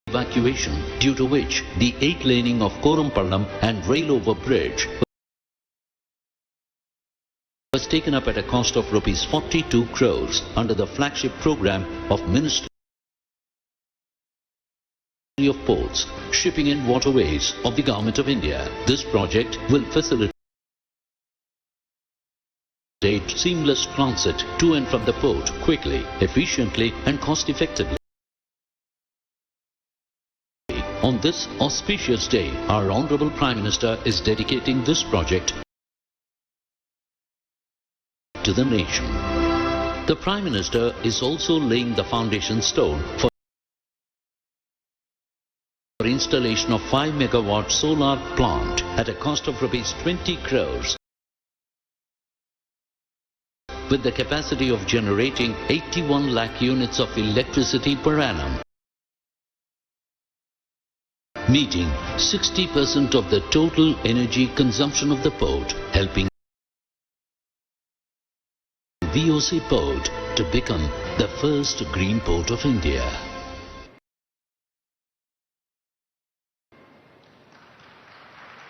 evacuation, due to which the 8-laning of Korampallam and rail-over bridge was taken up at a cost of Rs 42 crores under the flagship program of Ministry of Ports, Shipping and Waterways of the Government of India. This project will facilitate seamless transit to and from the port quickly, efficiently and cost-effectively. On this auspicious day, our Honorable Prime Minister is dedicating this project to the nation. The Prime Minister is also laying the foundation stone for installation of 5 megawatt solar plant at a cost of Rs 20 crores with the capacity of generating 81 lakh units of electricity per annum, meeting 60% of the total energy consumption of the port, helping VOC port to become the first green port of India.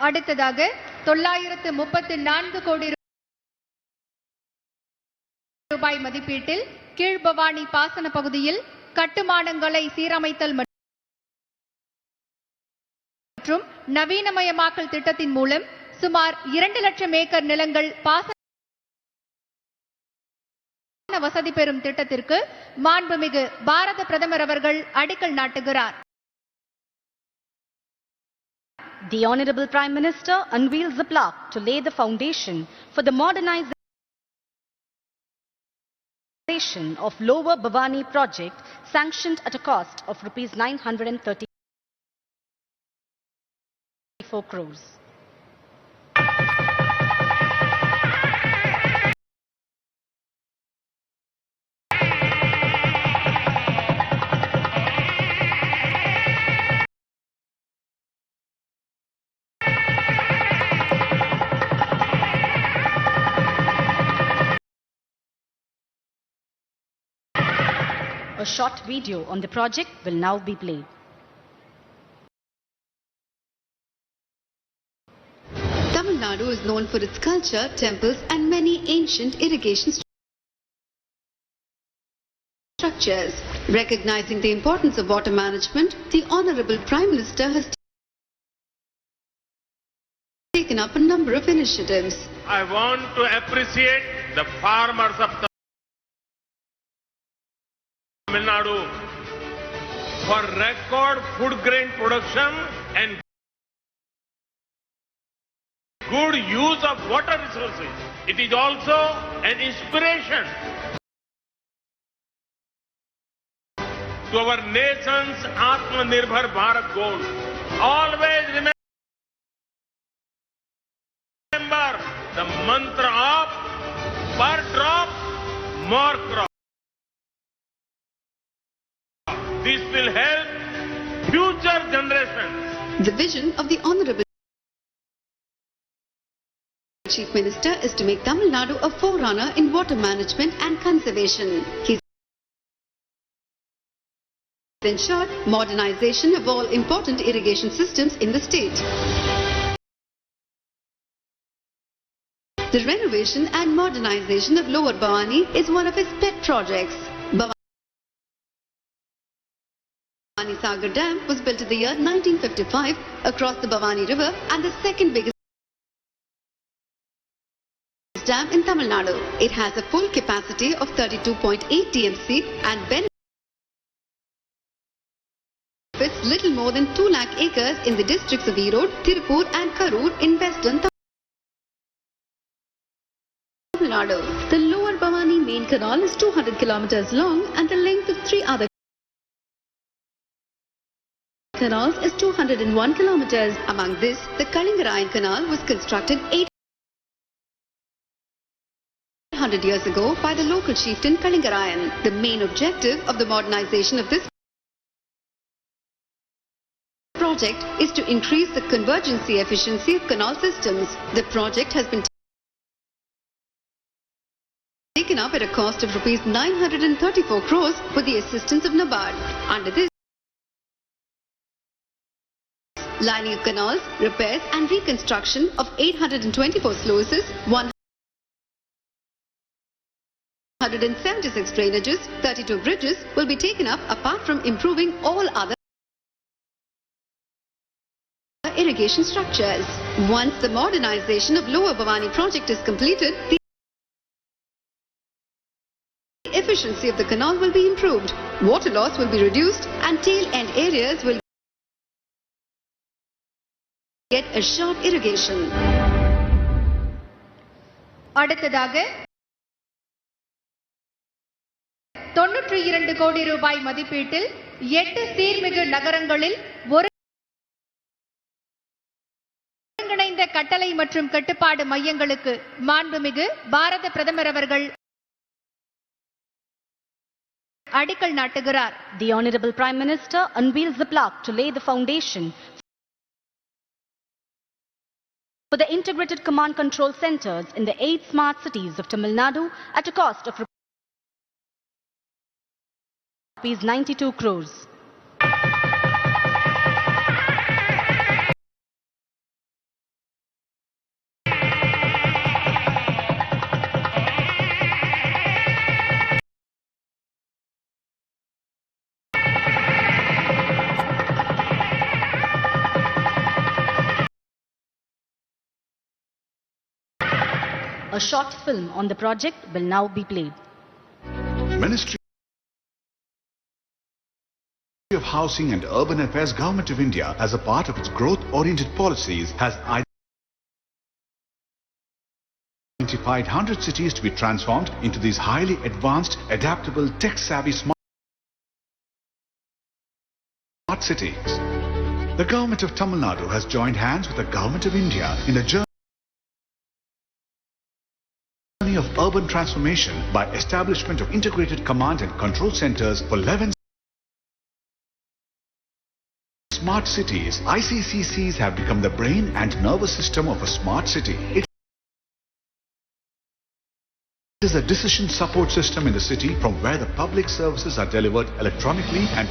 அடுத்ததாக 934 கோடி ரூபாய் மதிப்பீட்டில் கீழ்பவானி பாசன பகுதியில் கட்டுமானங்களை சீரமைத்தல் மற்றும் நவீனமயமாக்கல் திட்டத்தின் மூலம் சுமார் 2 லட்சம் ஏக்கர் நிலங்கள் பாசன வசதி பெறும் திட்டத்திற்கு மாண்புமிகு பாரத பிரதமர் அவர்கள் அடிக்கல் நாட்டுகிறார். The Honorable Prime Minister unveils the plaque to lay the foundation for the modernization of Lower Bhavani project sanctioned at a cost of Rs 934 crores. A short video on the project will now be played. Tamil Nadu is known for its culture, temples and many ancient irrigation structures. Recognizing the importance of water management, the Honorable Prime Minister has taken up a number of initiatives. I want to appreciate the farmers of Tamil Nadu for record food grain production and good use of water resources. It is also an inspiration to our nation's Atmanirbhar Bharat goal. Always remember the mantra of per drop, more crop. This will help future generations. The vision of the Honorable Chief Minister is to make Tamil Nadu a forerunner in water management and conservation. He's ensured modernization of all important irrigation systems in the state. The renovation and modernization of Lower Bhavani is one of his pet projects. Bhavani Sagar Dam was built in the year 1955 across the Bhavani River and the second biggest dam in Tamil Nadu. It has a full capacity of 32.8 TMC and benefits little more than 2 lakh acres in the districts of Erode, Tirupur and Karur in western Tamil Nadu. The lower Bhavani main canal is 200 kilometers long and the length of 3 other canals is 201 kilometers. Among this, the Kalingarayan Canal was constructed 800 years ago by the local chieftain Kalingarayan. The main objective of the modernization of this project is to increase the convergency efficiency of canal systems. The project has been taken up at a cost of rupees 934 crores with the assistance of NABARD. Under this, lining of canals, repairs and reconstruction of 824 sluices, 176 drainages, 32 bridges will be taken up apart from improving all other irrigation structures. Once the modernization of Lower Bhavani project is completed, the efficiency of the canal will be improved, water loss will be reduced and tail end areas will get assured irrigation. அடுத்ததாக 92 கோடி ரூபாய் மதிப்பீட்டில் 8 சீர்மிகு நகரங்களில் ஒருங்கிணைந்த கட்டளை மற்றும் கட்டுப்பாடு மையங்களுக்கு மாண்புமிகு பாரத பிரதமர் அவர்கள் அடிக்கல் நாட்டுகிறார். The Honorable Prime Minister unveils the plaque to lay the foundation for the integrated command control centers in the 8 smart cities of Tamil Nadu at a cost of rupees 92 crores. A short film on the project will now be played. Ministry of Housing and Urban Affairs, Government of India, as a part of its growth-oriented policies, has identified 100 cities to be transformed into these highly advanced, adaptable, tech-savvy smart cities. The Government of Tamil Nadu has joined hands with the Government of India in the journey of urban transformation by establishment of integrated command and control centers for 11 smart cities. ICCCs have become the brain and nervous system of a smart city. It is a decision support system in the city from where the public services are delivered electronically and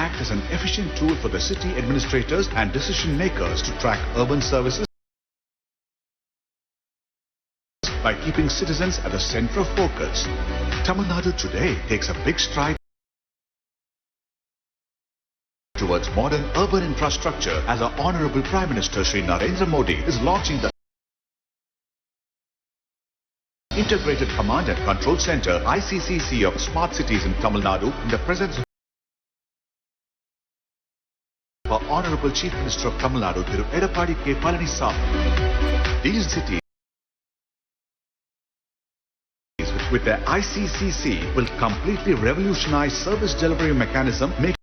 act as an efficient tool for the city administrators and decision makers to track urban services by keeping citizens at the center of focus. Tamil Nadu today takes a big stride towards modern urban infrastructure as our Honorable Prime Minister Shri Narendra Modi is launching the Integrated Command and Control Center ICCC of Smart Cities in Tamil Nadu in the presence of our Honorable Chief Minister of Tamil Nadu, Thiru Edappadi K. Palaniswamy. These cities with their ICCC will completely revolutionize service delivery mechanism, making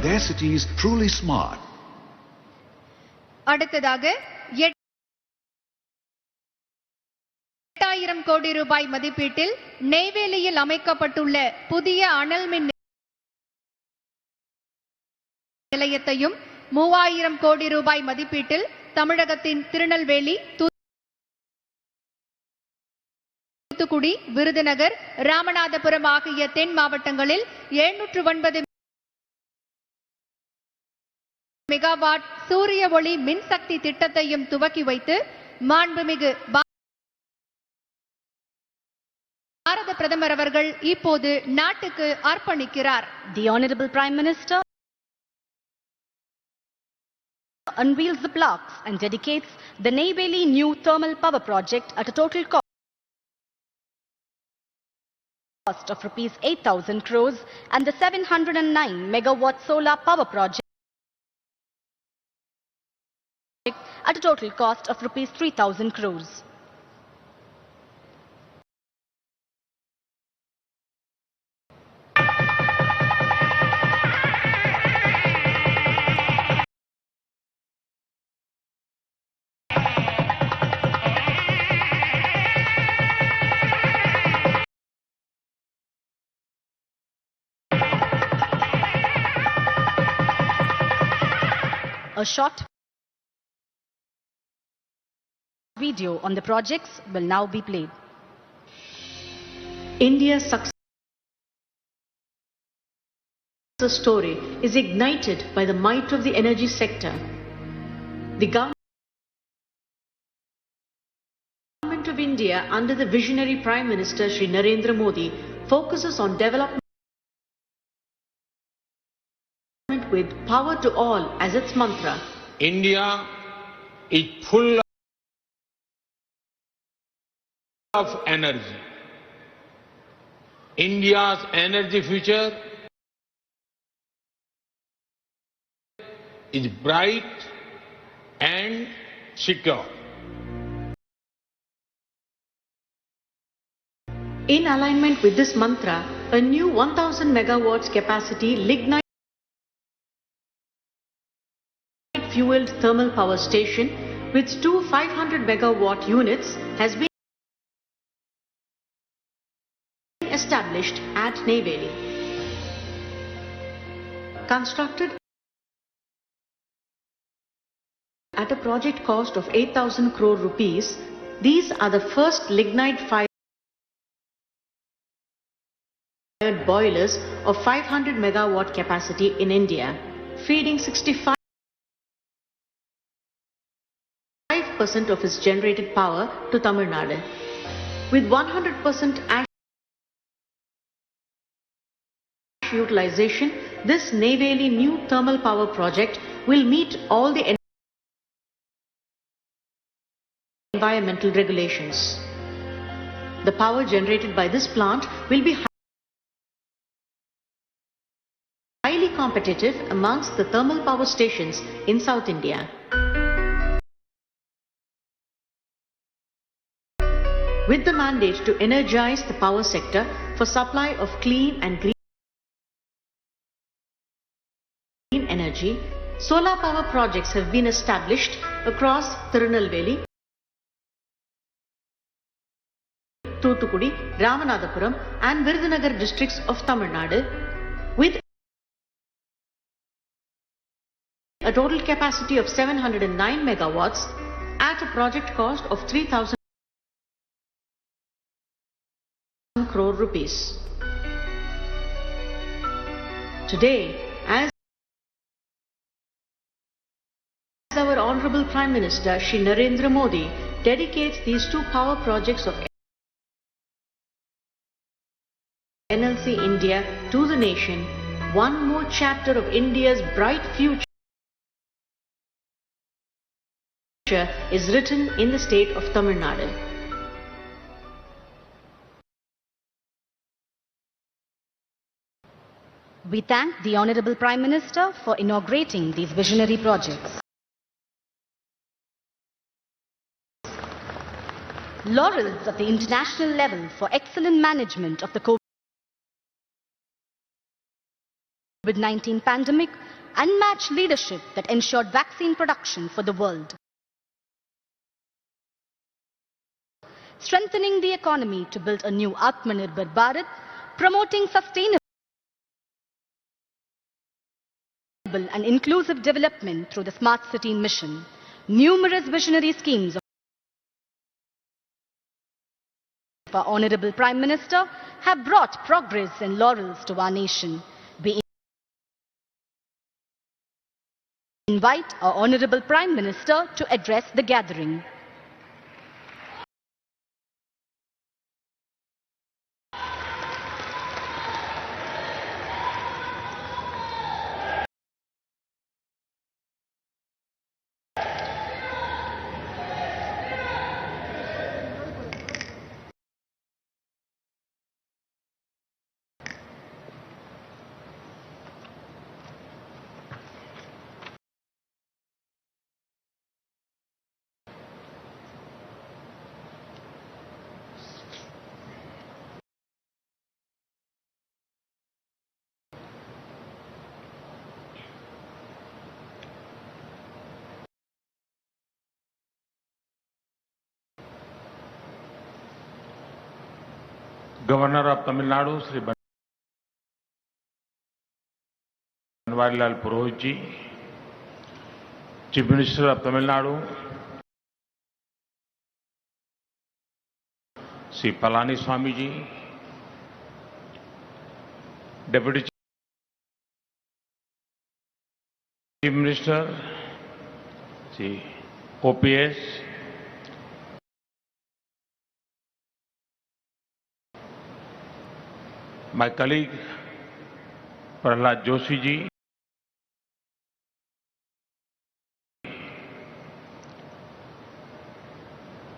their cities truly smart. அடுத்ததாக 8000 கோடி ரூபாய் மதிப்பீட்டில் நெய்வேலியில் அமைக்கப்பட்டுள்ள புதிய அனல் மின் நிலையத்தையும் 3000 கோடி ரூபாய் மதிப்பீட்டில் தமிழகத்தின் திருநெல்வேலி, தூத்துக்குடி, விருதுநகர், ராமநாதபுரம் ஆகிய தென் மாவட்டங்களில் 709 மெகாவாட் சூரிய ஒளி மின்சக்தி திட்டத்தையும் துவக்கி வைத்து மாண்புமிகு பாரத பாரத பிரதமர் அவர்கள் இப்போது நாட்டுக்கு அர்ப்பணிக்கிறார். The Honorable Prime Minister unveils the plaques and dedicates the Neyveli New Thermal Power Project at a total cost of rupees 8,000 crores and the 709 megawatt solar power project at a total cost of rupees 3,000 crores. A short video on the projects will now be played. India's success story is ignited by the might of the energy sector. The Government of India under the visionary Prime Minister Shri Narendra Modi focuses on development with power to all as its mantra. India is full of energy. India's energy future is bright and secure. In alignment with this mantra, a new 1,000 megawatts capacity lignite fueled thermal power station with two 500 megawatt units has been established at Neyveli. Constructed at a project cost of 8,000 crore rupees, these are the first lignite-fired boilers of 500 megawatt capacity in India, feeding 65% of its generated power to Tamil Nadu. With 100% ash utilization, this Neyveli new thermal power project will meet all the environmental regulations. The power generated by this plant will be highly competitive amongst the thermal power stations in South India. With the mandate to energize the power sector for supply of clean and green energy, solar power projects have been established across Tirunelveli, Thoothukudi, Ramanathapuram and Virudhunagar districts of Tamil Nadu with a total capacity of 709 megawatts at a project cost of 3,000 crore rupees. Today, as our Honorable Prime Minister Shri Narendra Modi dedicates these two power projects of NLC India to the nation, one more chapter of India's bright future is written in the state of Tamil Nadu. We thank the Honorable Prime Minister for inaugurating these visionary projects. Laurels of the international level for excellent management of the COVID-19 pandemic, unmatched leadership that ensured vaccine production for the world. Strengthening the economy to build a new Atmanirbhar Bharat, promoting sustainable and inclusive development through the Smart City mission. Numerous visionary schemes of our Honorable Prime Minister have brought progress and laurels to our nation. We invite our Honorable Prime Minister to address the gathering. Governor of Tamil Nadu, Sri Banwarilal Purohit ji, Chief Minister of Tamil Nadu, Sri Palaniswamy ji, Deputy Chief Minister, Sri OPS, my colleague Prahlad Joshi ji,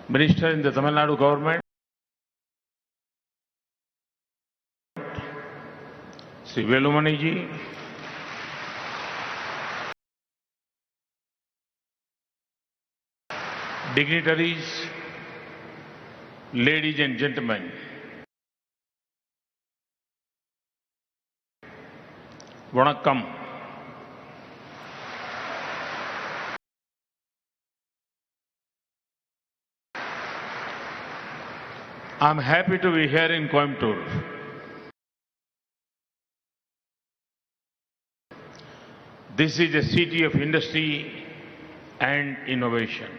Minister in the Tamil Nadu government, Sri Velumani ji, dignitaries, ladies and gentlemen, Vanakkam. I'm happy to be here in Coimbatore. This is a city of industry and innovation.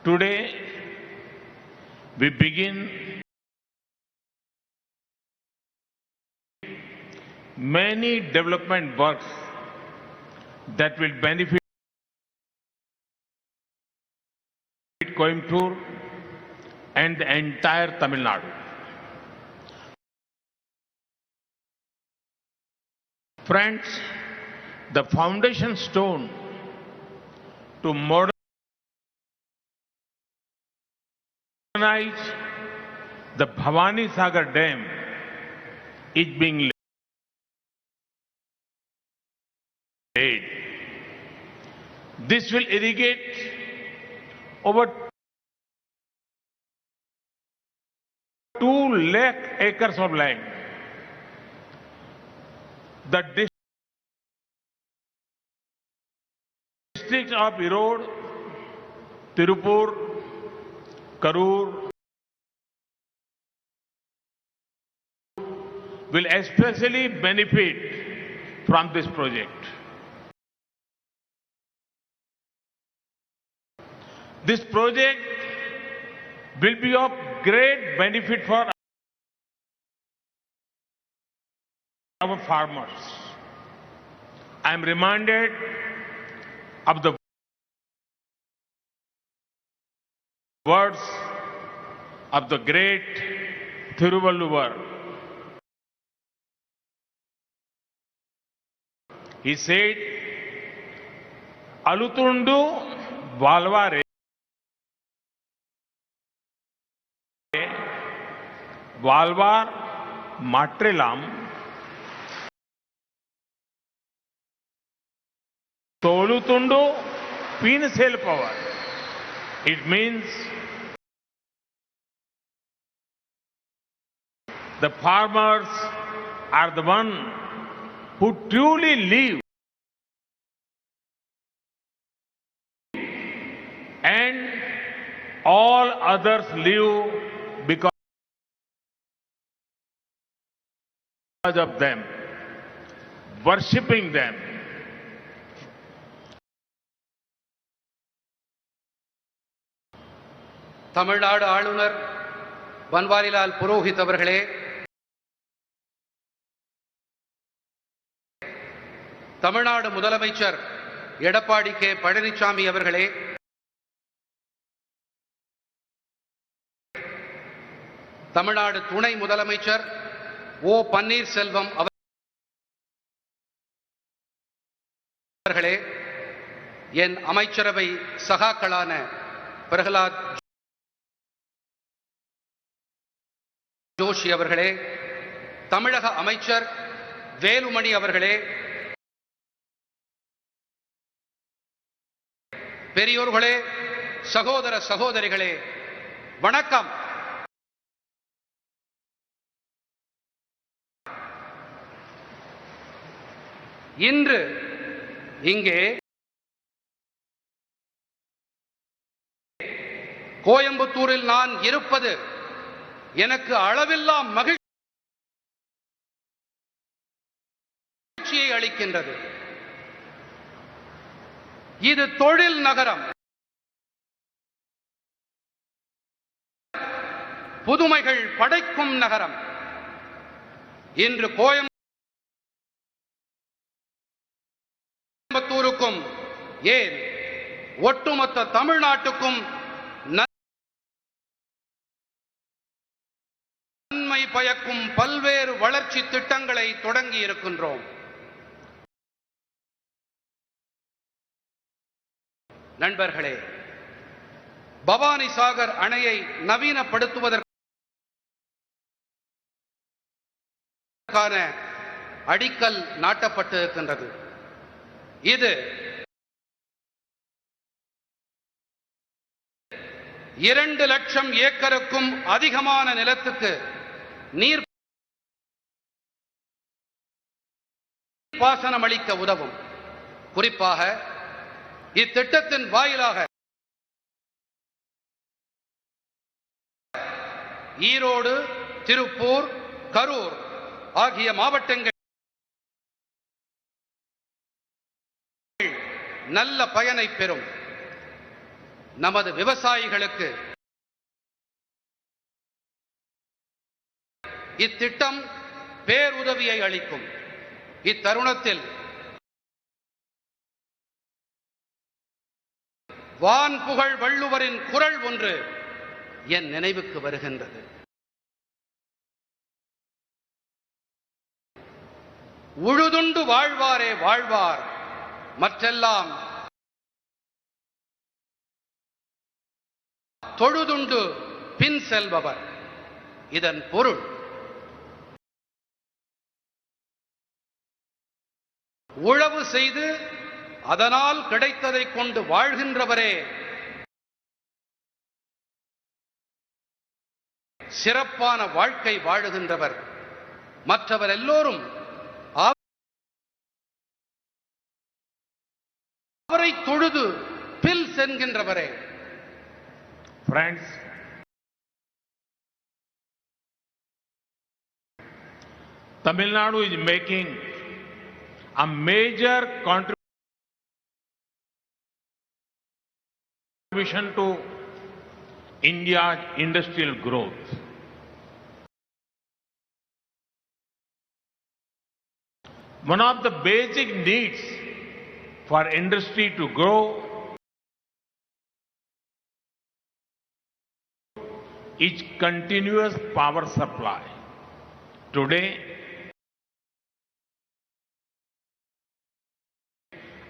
Today, we begin many development works that will benefit Coimbatore and the entire Tamil Nadu. Friends, the foundation stone to modernize the Bhavani Sagar Dam is being laid. This will irrigate over 2 lakh acres of land. The districts of Erode, Tirupur, Karur will especially benefit from this project. This project will be of great benefit for our farmers. I am reminded of the words of the great Thiruvalluvar. He said, Alutundu Valvare Valvar Matrelam Tolutundu Pinsel Power. It means the farmers are the one who truly live and all others live because of them, worshipping them. Tamil Nadu ஆளுநர் பன்வாரிலால் புரோஹித் அவர்களே, தமிழ்நாடு முதலமைச்சர் Edappadi K Palaniswami அவர்களே, தமிழ்நாடு துணை முதலமைச்சர் ஓ பன்னீர்செல்வம் அவர்களே, என் அமைச்சரவை சகாக்களான பிரகலாத் ஜோஷி அவர்களே, தமிழக அமைச்சர் வேலுமணி அவர்களே, பெரியோர்களே, சகோதர சகோதரிகளே, வணக்கம். இன்று இங்கே கோயம்புத்தூரில் நான் இருப்பது எனக்கு அளவில்லா மகிழ்ச்சியை அளிக்கின்றது. இது தொழில் நகரம், புதுமைகள் படைக்கும் நகரம். இன்று கோயம்புத்தூருக்கும் ஏன் ஒட்டுமொத்த தமிழ்நாட்டுக்கும் நன்மை பயக்கும் பல்வேறு வளர்ச்சி திட்டங்களை தொடங்கி இருக்கின்றோம். நண்பர்களே, பவானி சாகர் அணையை நவீனப்படுத்துவதற்கான அடிக்கல் நாட்டப்பட்டிருக்கின்றது. இது 2 லட்சம் ஏக்கருக்கும் அதிகமான நிலத்துக்கு நீர் பாசனம் அளிக்க உதவும். குறிப்பாக இத்திட்டத்தின் வாயிலாக ஈரோடு, திருப்பூர், கரூர் ஆகிய மாவட்டங்கள் நல்ல பயனை பெறும். நமது விவசாயிகளுக்கு இத்திட்டம் பேருதவியை அளிக்கும். இத்தருணத்தில் வான் புகழ் வள்ளுவரின் குரல் ஒன்று என் நினைவுக்கு வருகின்றது. உழுதுண்டு வாழ்வாரே வாழ்வார், மற்றெல்லாம் தொழுதுண்டு பின் செல்பவர். இதன் பொருள் உழவு செய்து அதனால் கிடைத்ததை கொண்டு வாழ்கின்றவரே சிறப்பான வாழ்க்கை வாழுகின்றவர். மற்றவர் எல்லோரும் அவரை தொழுது bill சென்கின்றவரே. Friends, Tamil Nadu is making a major contribution to India's industrial growth. One of the basic needs for industry to grow is continuous power supply. Today,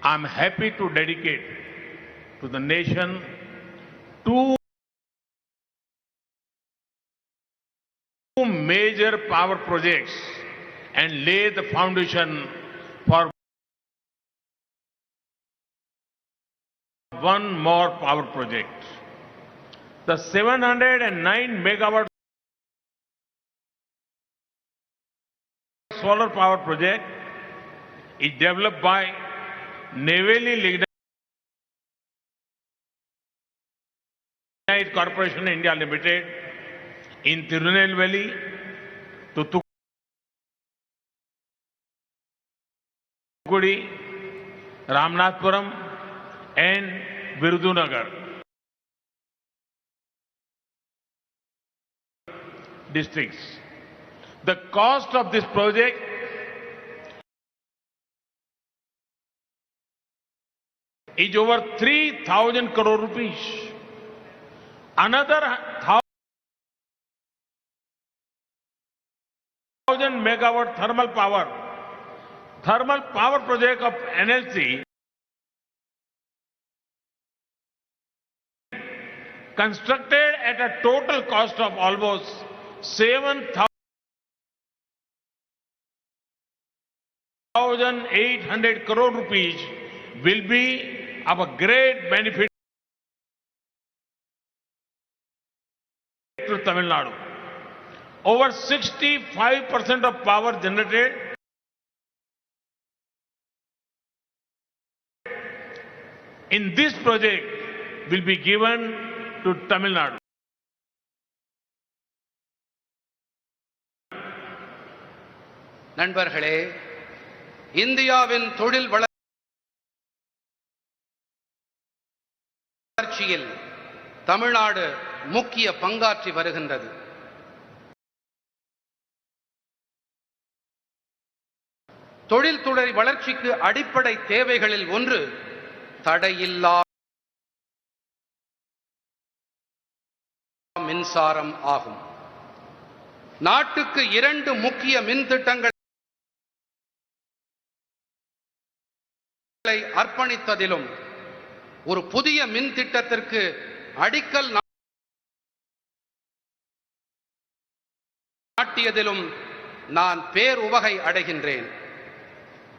I am happy to dedicate to the nation 2 major power projects and lay the foundation for one more power project. The 709 megawatt solar power project is developed by Neyveli Lignite Corporation India Limited in Tirunelveli, Thuthukudi, Ramnathpuram and Virudunagar districts. The cost of this project is over 3,000 crore rupees. Another 1,000 megawatt thermal power project of NLC constructed at a total cost of almost 7,800 crore rupees will be of a great benefit to Tamil Nadu. Over 65% of power generated in this project will be given to Tamil Nadu. நண்பர்களே, இந்தியாவின் தொழில் வளர்ச்சியில் தமிழ்நாடு முக்கிய பங்காற்றி வருகின்றது. தொழில்துறை வளர்ச்சிக்கு அடிப்படை தேவைகளில் ஒன்று தடையில்லா மின்சாரம் ஆகும். நாட்டுக்கு 2 முக்கிய மின் திட்டங்களை அர்ப்பணித்ததிலும் ஒரு புதிய மின் திட்டத்திற்கு அடிக்கல் நாட்டியதிலும் நான் பேருவகை அடைகின்றேன்.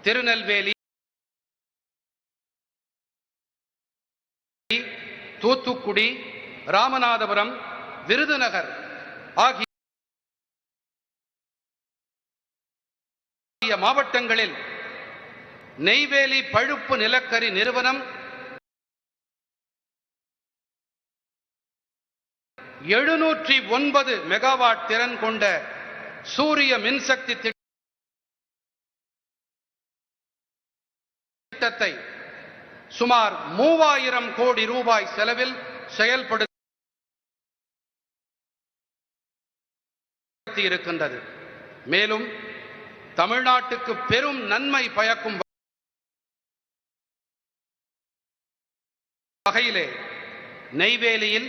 திருநெல்வேலி, தூத்துக்குடி, ராமநாதபுரம், விருதுநகர் ஆகிய மாவட்டங்களில் நெய்வேலி பழுப்பு நிலக்கரி நிறுவனம் 709 மெகாவாட் திறன் கொண்ட சூரிய மின்சக்தி திட்டத்தை சுமார் 3000 கோடி ரூபாய் செலவில் செயல்படுத்தி இருக்கின்றது. மேலும் தமிழ்நாட்டுக்கு பெரும் நன்மை பயக்கும் வகையிலே நெய்வேலியில்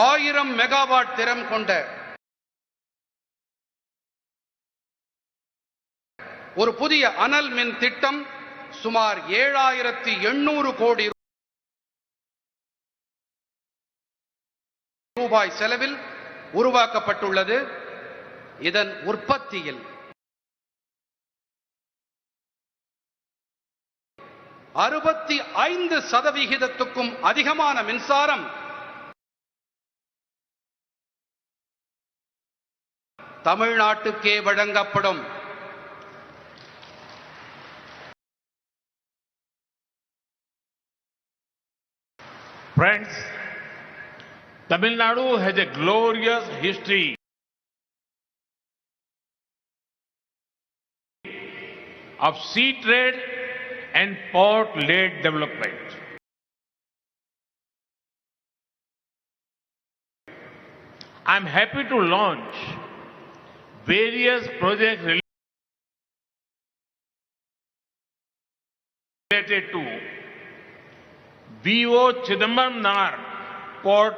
1000 மெகாவாட் திறன் கொண்ட ஒரு புதிய அனல் மின் திட்டம் சுமார் 7800 கோடி ரூபாய் செலவில் உருவாக்கப்பட்டுள்ளது. இதன் உற்பத்தியில் 65% அதிகமான மின்சாரம் தமிழ்நாட்டுக்கே வழங்கப்படும். Friends, Tamil Nadu has a glorious history of sea trade and port-led development. I am happy to launch various projects related to V.O. Chidambaram Nagar Port,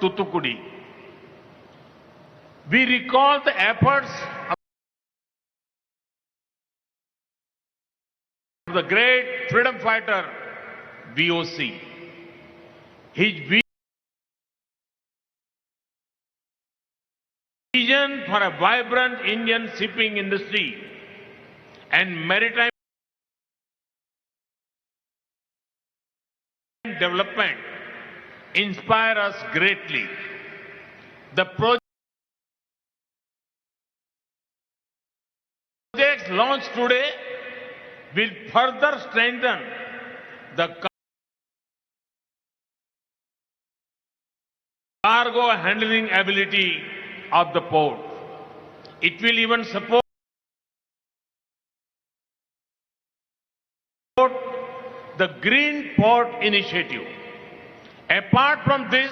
Toothukudi. We recall the efforts of the great freedom fighter V.O.C. His vision for a vibrant Indian shipping industry and maritime development inspire us greatly. The projects launched today will further strengthen the cargo handling ability of the port. It will even support the Green Port Initiative. Apart from this,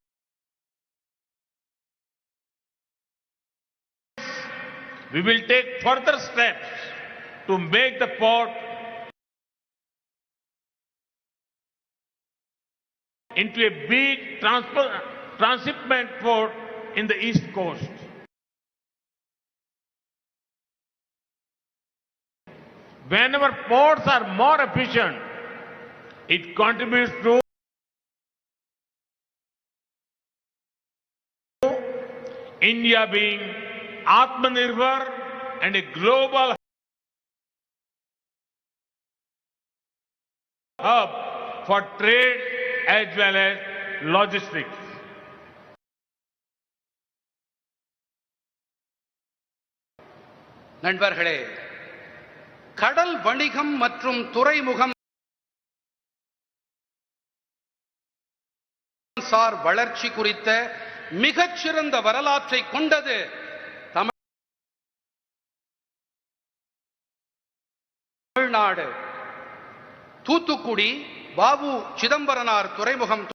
we will take further steps to make the port into a big transshipment port in the East Coast. Whenever ports are more efficient, it contributes to India being Atmanirbhar and a global hub for trade as well as logistics. நண்பர்களே, கடல் வணிகம் மற்றும் துறைமுகம் sir வளர்ச்சி குறித்த மிகச்சிறந்த வரலாற்றை கொண்டது தமிழ்நாடு. தூத்துக்குடி வாவு சிதம்பரனார் துறைமுகம்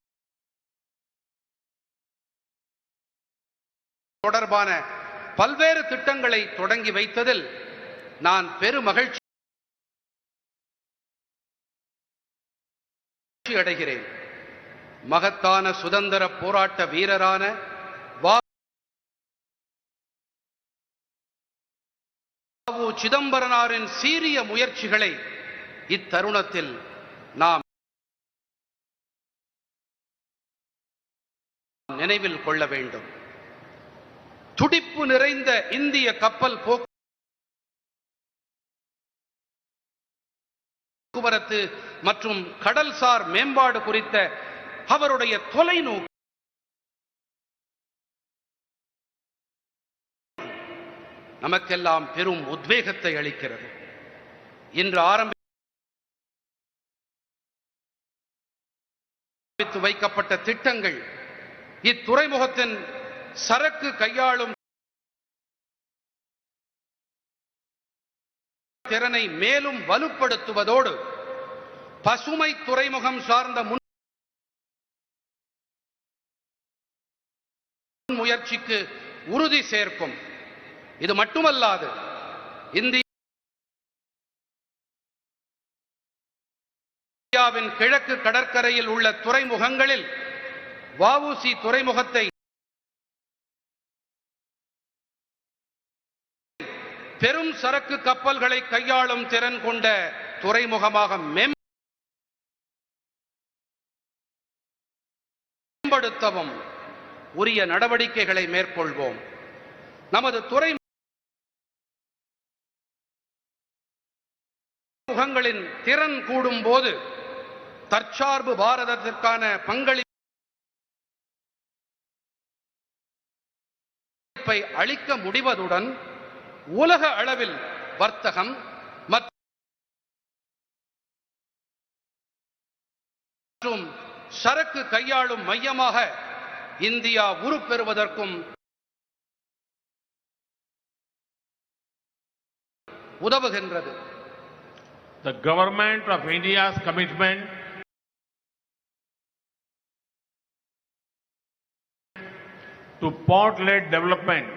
தொடர்பான பல்வேறு திட்டங்களை தொடங்கி வைத்ததில் நான் பெருமகிழ்ச்சி அடைகிறேன். மகத்தான சுதந்திர போராட்ட வீரரான வாவு சிதம்பரனாரின் சீரிய முயற்சிகளை இத்தருணத்தில் நாம் நினைவில் கொள்ள வேண்டும். துடிப்பு நிறைந்த இந்திய கப்பல் போக்குவரத்து மற்றும் கடல்சார் மேம்பாடு குறித்த அவருடைய தொலைநோக்கு நமக்கெல்லாம் பெரும் உத்வேகத்தை அளிக்கிறது. இன்று ஆரம்பித்து வைக்கப்பட்ட திட்டங்கள் இத்துறைமுகத்தின் சரக்கு கையாளும் திறனை மேலும் வலுப்படுத்துவதோடு பசுமை துறைமுகம் சார்ந்த முயற்சிக்கு உறுதி சேர்க்கும். இது மட்டுமல்லாது இந்தியாவின் கிழக்கு கடற்கரையில் உள்ள துறைமுகங்களில் வஉசி துறைமுகத்தை பெரும் சரக்கு கப்பல்களை கையாளும் திறன் கொண்ட துறைமுகமாக மேம்படுத்தவும் உரிய நடவடிக்கைகளை மேற்கொள்வோம். நமது துறைமுகங்களின் திறன் கூடும் போது தற்சார்பு பாரதத்திற்கான பங்களிப்பை அளிக்க முடிவதுடன் உலக அளவில் வர்த்தகம் மற்றும் சரக்கு கையாளும் மையமாக இந்தியா உருப்பெறுவதற்கும் உதவுகின்றது. The government of India's commitment to port-led development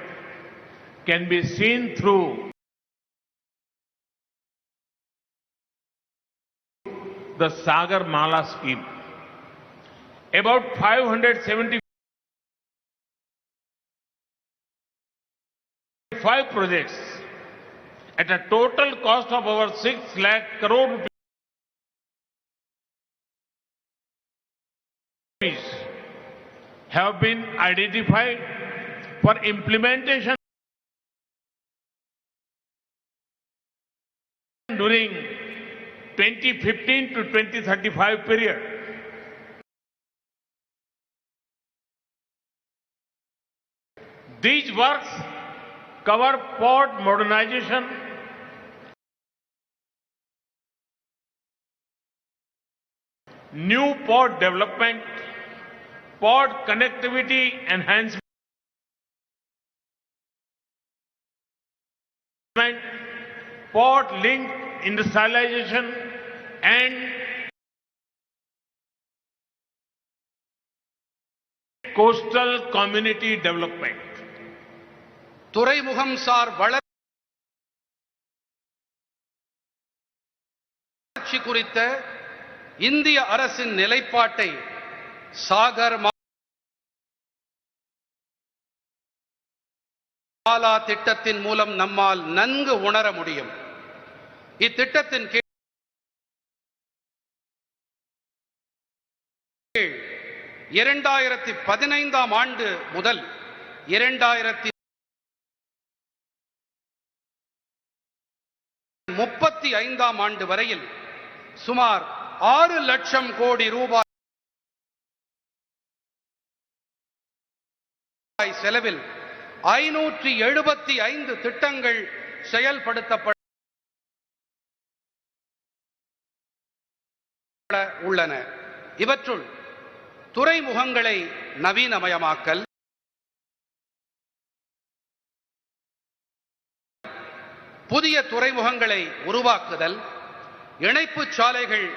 can be seen through the Sagar Mala scheme. About 575 projects at a total cost of over 6 lakh crore rupees have been identified for implementation during 2015 to 2035 period. These works cover port modernization, new port development, port connectivity enhancement, port link industrialization and coastal community development. துறைமுகம் sir வளர்ச்சி குறித்த இந்திய அரசின் நிலைப்பாட்டை சாகர் மாலா திட்டத்தின் மூலம் நம்மால் நன்கு உணர முடியும். இத்திட்டத்தின் கீழ் 2015ஆம் ஆண்டு முதல் 2035ஆம் ஆண்டு வரையில் சுமார் 6 லட்சம் கோடி ரூபாய் செலவில் 575 திட்டங்கள் செயல்படுத்தப்பட உள்ளன. இவற்றுள் துறைமுகங்களை நவீனமயமாக்கல், புதிய துறைமுகங்களை உருவாக்குதல், இணைப்புச் சாலைகள்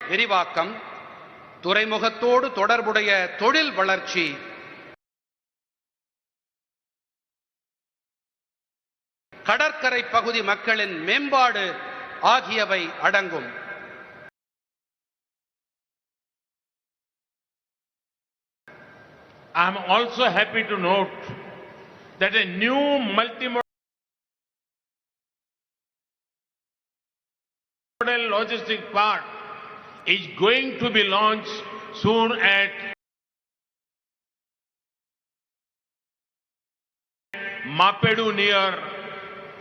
விரிவாக்கம், துறைமுகத்தோடு தொடர்புடைய தொழில் வளர்ச்சி, கடற்கரை பகுதி மக்களின் மேம்பாடு ஆகியவை அடங்கும். I am also happy to note that a new multimodal logistic park is going to be launched soon at Mapedu near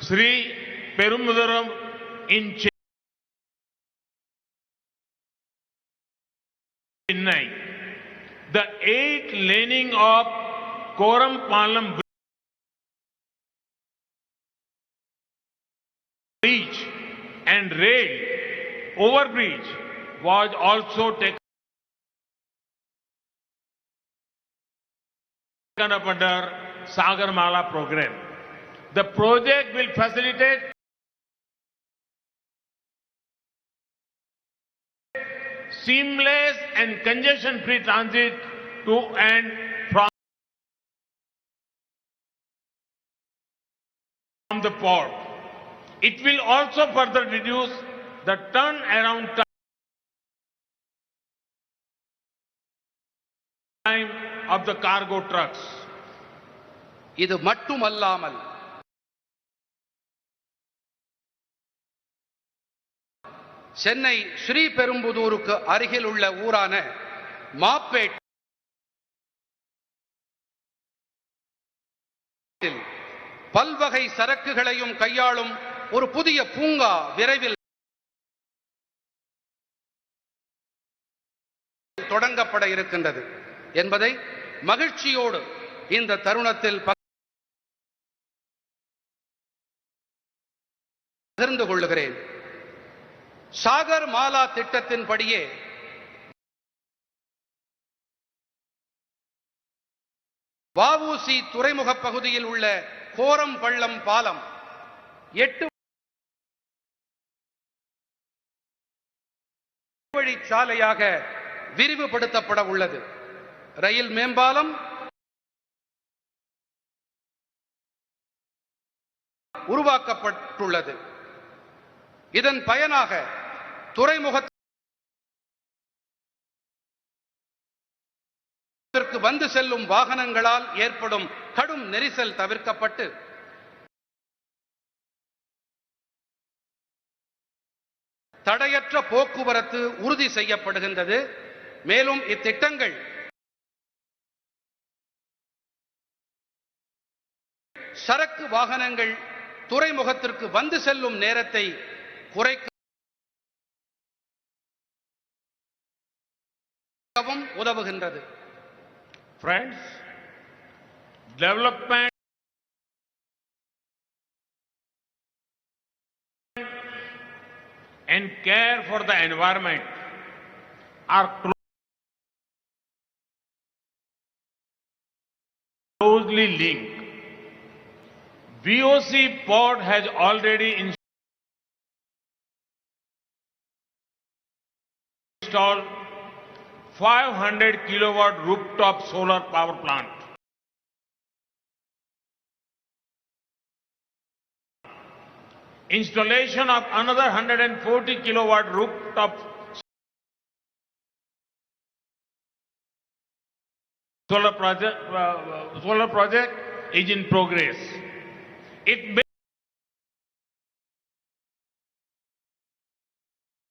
Sri Perumbuduram in Chennai. The 8-laning of Korampalam bridge and rail overbridge was also taken up under Sagarmala program. The project will facilitate seamless and congestion-free transit to and from the port. It will also further reduce the turnaround time of the cargo trucks. இது மட்டுமல்லாமல் சென்னை ஸ்ரீபெரும்புதூருக்கு அருகில் உள்ள ஊரான மாப்பேட்டில் பல்வகை சரக்குகளையும் கையாளும் ஒரு புதிய பூங்கா விரைவில் தொடங்கப்பட இருக்கின்றது என்பதை மகிழ்ச்சியோடு இந்த தருணத்தில் பகிர்ந்து கொள்கிறேன். சாகர் மாலா திட்டத்தின்படியே வஉசி துறைமுக பகுதியில் உள்ள கோரம் பள்ளம் பாலம் 8 வழிச்சாலையாக விரிவுபடுத்தப்பட உள்ளது. ரயில் மேம்பாலம் உருவாக்கப்பட்டுள்ளது. இதன் பயனாக துறைமுகத்திற்கு வந்து செல்லும் வாகனங்களால் ஏற்படும் கடும் நெரிசல் தவிர்க்கப்பட்டு தடையற்ற போக்குவரத்து உறுதி செய்யப்படுகின்றது. மேலும் இத்திட்டங்கள் சரக்கு வாகனங்கள் துறைமுகத்திற்கு வந்து செல்லும் நேரத்தை குறைக்கவும் உதவுகின்றது. Friends, development and care for the environment are closely linked. VOC port has already installed 500 kilowatt rooftop solar power plant. Installation of another 140 kilowatt rooftop solar project is in progress. It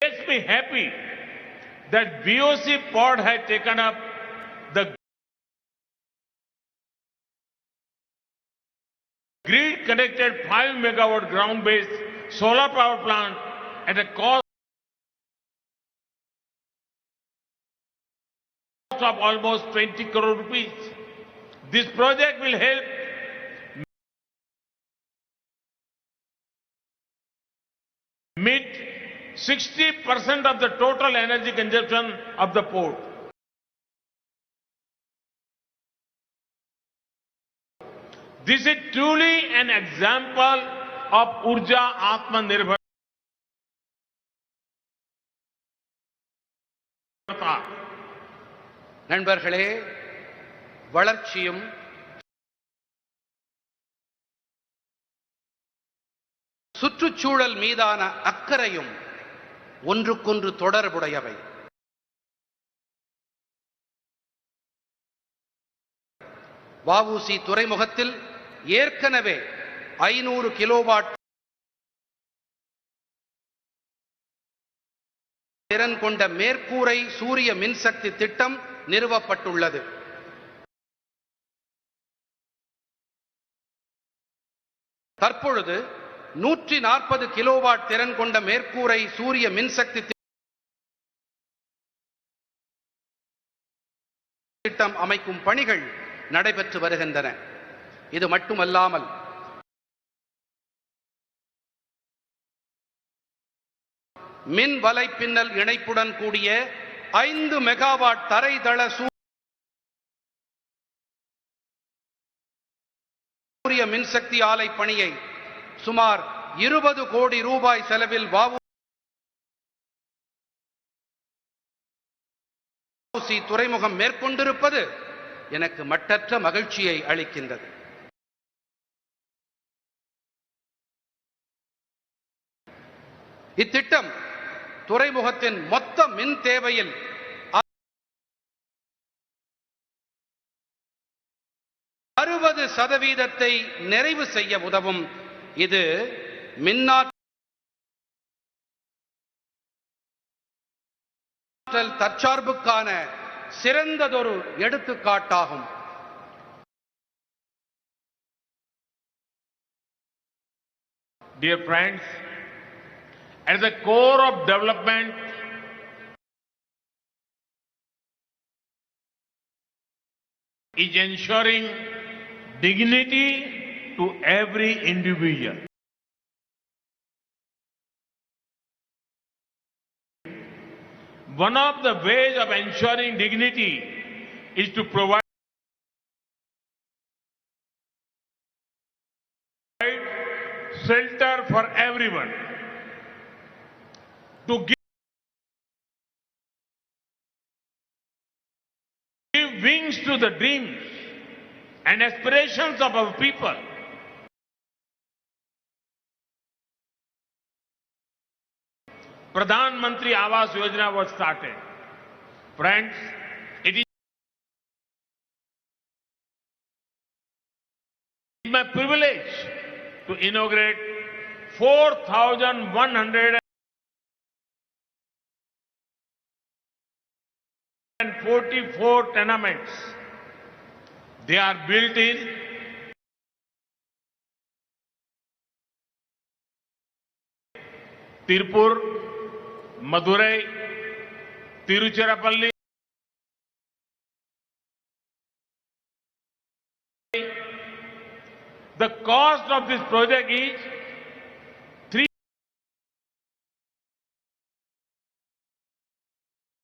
makes me happy that VOC port has taken up the grid-connected 5 megawatt ground-based solar power plant at a cost of almost 20 crore rupees. This project will help meet 60% of the total energy consumption of the port. This is truly an example of Urja Atmanirbharta. நண்பர்களே, வளர்ச்சியும் சுற்றுச்சூழல் மீதான அக்கறையும் ஒன்றுக்கொன்று தொடர்புடையவை. வஉசி துறைமுகத்தில் ஏற்கனவே 500 kilowatt திறன் கொண்ட மேற்கூரை சூரிய மின்சக்தி திட்டம் நிறுவப்பட்டுள்ளது. தற்பொழுது 140 கிலோவாட் திறன் கொண்ட மேற்கூரை சூரிய மின்சக்தி திட்டம் அமைக்கும் பணிகள் நடைபெற்று வருகின்றன. இது மட்டுமல்லாமல் மின் வலைப்பின்னல் இணைப்புடன் கூடிய 5 மெகாவாட் தரைதள சூரிய மின்சக்தி ஆலை பணியை சுமார் 20 கோடி ரூபாய் செலவில் வஉசி துறைமுகம் மேற்கொண்டிருப்பது எனக்கு மட்டற்ற மகிழ்ச்சியை அளிக்கின்றது. இத்திட்டம் துறைமுகத்தின் மொத்த மின் தேவையில் 60% நிறைவு செய்ய உதவும். இது மின்னாற்றல் தற்சார்புக்கான சிறந்ததொரு எடுத்துக்காட்டாகும். Dear friends, at the core of development is ensuring dignity to every individual. One of the ways of ensuring dignity is to provide shelter for everyone, to give wings to the dreams and aspirations of our people. Pradhan Mantri Awas Yojana was started. Friends, it is my privilege to inaugurate 4,144 tenements. They are built in Tirupur, Madurai, Tiruchirappalli, the cost of this project is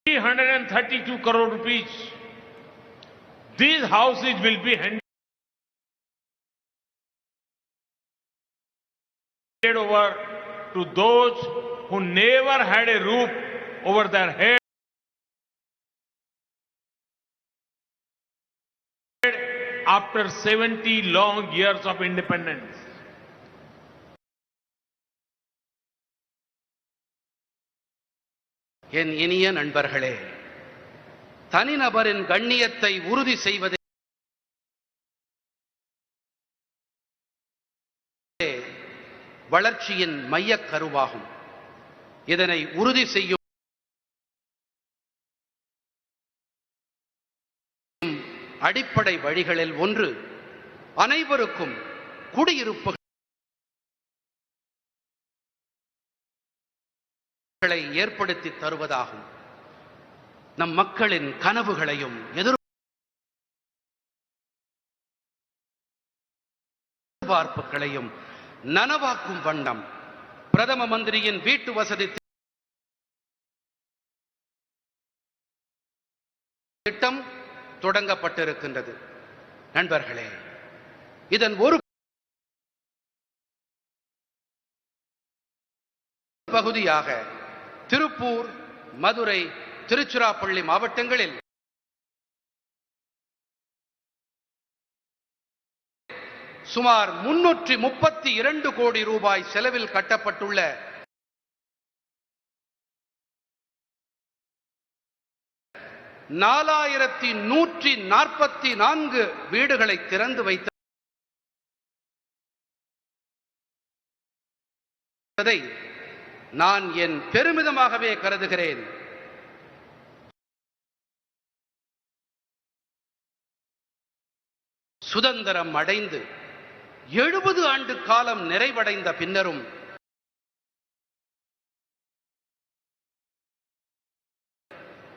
332 crore rupees. These houses will be handed over to those who never had a roof over their head after 70 long years of independence. என் இனிய நண்பர்களே, தனிநபரின் கண்ணியத்தை உறுதி செய்வதே வளர்ச்சியின் மையக் கருவாகும். இதனை உறுதி செய்யும் அடிப்படை வழிகளில் ஒன்று அனைவருக்கும் குடியிருப்புகளை ஏற்படுத்தி தருவதாகும். நம் மக்களின் கனவுகளையும் எதிர்பார்ப்புகளையும் நனவாக்கும் வண்ணம் பிரதம மந்திரியின் வீட்டு வசதி திட்டம் தொடங்கப்பட்டிருக்கின்றது. நண்பர்களே, இதன் ஒரு பகுதியாக திருப்பூர், மதுரை, திருச்சிராப்பள்ளி மாவட்டங்களில் சுமார் 332 கோடி ரூபாய் செலவில் கட்டப்பட்டுள்ள 4144 வீடுகளை திறந்து வைத்ததை நான் என் பெருமிதமாகவே கருதுகிறேன். சுதந்திரம் அடைந்து 70 ஆண்டு காலம் நிறைவடைந்த பின்னரும்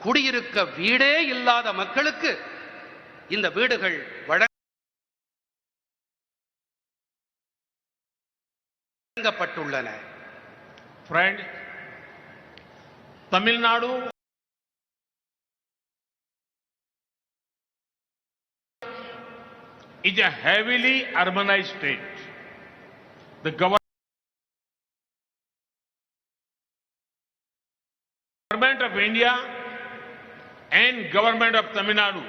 குடியிருக்க வீடே இல்லாத மக்களுக்கு இந்த வீடுகள் வழங்கப்பட்டுள்ளன. Friends, Tamil Nadu is a heavily urbanized state. The Government of India and Government of Tamil Nadu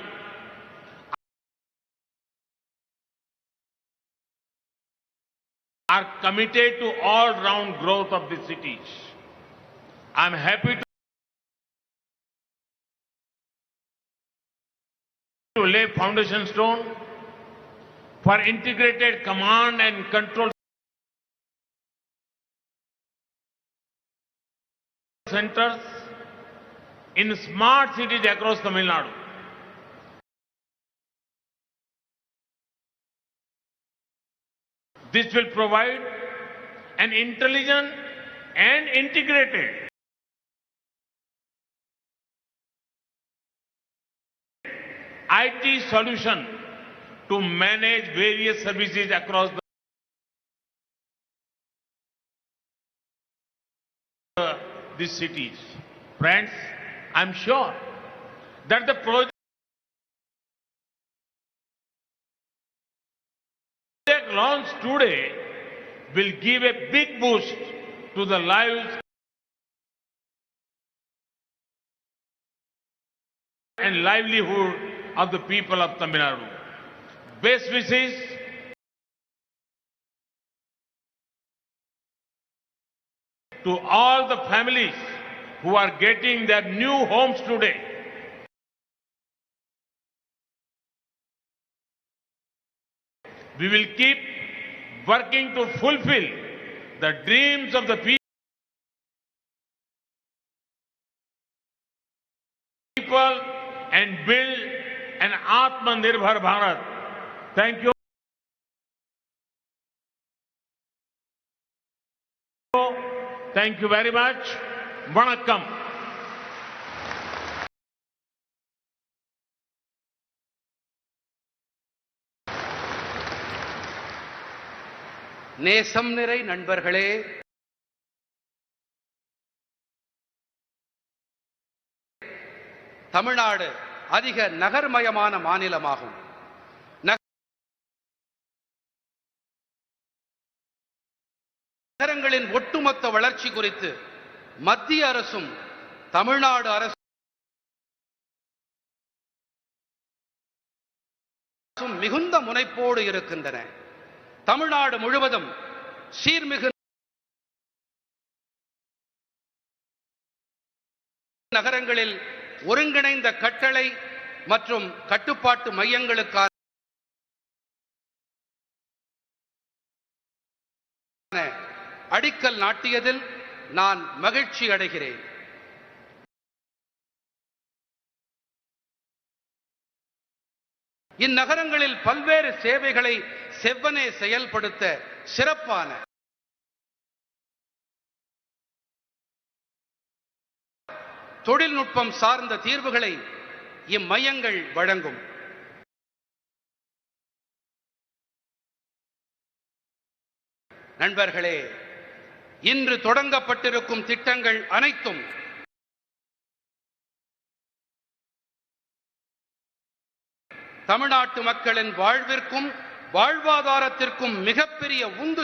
are committed to all-round growth of the cities. I am happy to lay foundation stone for integrated command and control centers in smart cities across Tamil Nadu. This will provide an intelligent and integrated IT solution to manage various services across these cities. Friends, I am sure that the project launched today will give a big boost to the lives and livelihood of the people of Tamil Nadu. Best wishes to all the families who are getting their new homes today. We will keep working to fulfill the dreams of the people and build an Atmanirbhar Bharat. Thank you. Thank you very much. Vanakkam. நேசம் நிறை நண்பர்களே, தமிழ்நாடு அதிக நகர்மயமான மாநிலமாகும். நகரங்களின் ஒட்டுமொத்த வளர்ச்சி குறித்து மத்திய அரசும் தமிழ்நாடு அரசும் மிகுந்த முனைப்போடு இருக்கின்றன. தமிழ்நாடு முழுவதும் சீர்மிகு நகரங்களில் ஒருங்கிணைந்த கட்டளை மற்றும் கட்டுப்பாட்டு மையங்களுக்கான அடிக்கல் நாட்டியதில் நான் மகிழ்ச்சி அடைகிறேன். இந்நகரங்களில் பல்வேறு சேவைகளை செவ்வனே செயல்படுத்த சிறப்பான தொழில்நுட்பம் சார்ந்த தீர்வுகளை இம்மையங்கள் வழங்கும். நண்பர்களே, இன்று தொடங்கப்பட்டிருக்கும் திட்டங்கள் அனைத்தும் தமிழ்நாட்டு மக்களின் வாழ்விற்கும் வாழ்வாதாரத்திற்கும் மிகப்பெரிய உந்து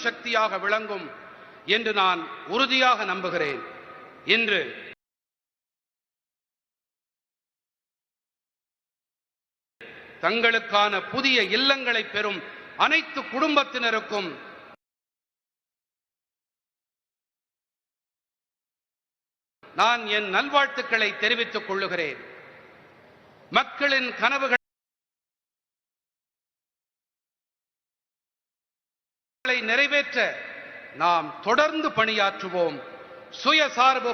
சக்தியாக விளங்கும் என்று நான் உறுதியாக நம்புகிறேன். இன்று தங்களுக்கான புதிய இல்லங்களை பெறும் அனைத்து குடும்பத்தினருக்கும் நான் என் நல்வாழ்த்துக்களை தெரிவித்துக் கொள்ளுகிறேன். மக்களின் கனவுகளை நிறைவேற்ற நாம் தொடர்ந்து பணியாற்றுவோம். சுயசார்பு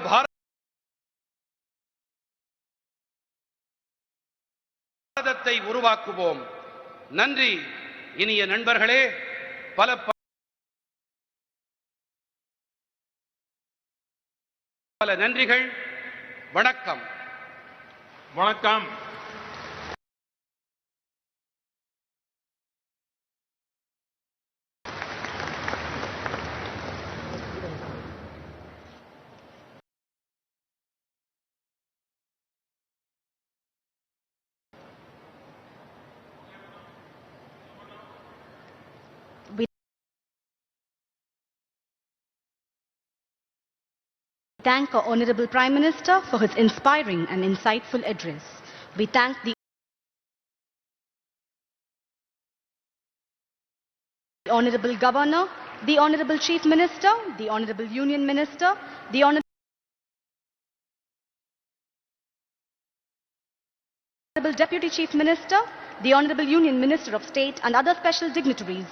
பாரதத்தை உருவாக்குவோம். நன்றி. இனிய நண்பர்களே, பல நன்றிகள். வணக்கம். வணக்கம். Thank our Honorable Prime Minister for his inspiring and insightful address. We thank the Honorable Governor, the Honorable Chief Minister, the Honorable Union Minister, the Honorable Deputy Chief Minister, the Honorable Union Minister of State and other special dignitaries